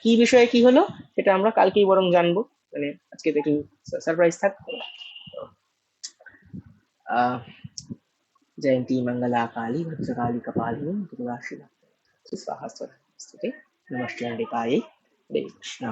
কি বিষয়ে কি হলো, সেটা আমরা কালকেই বরং জানবো। মানে আজকে তো একটু সারপ্রাইজ থাকবে। আহ जयंती मंगला काली भद्रकाली कपालिनी दुर्गा शिवा स्वाहा स्वधा स्तुते नमस्ते हरे कृष्ण।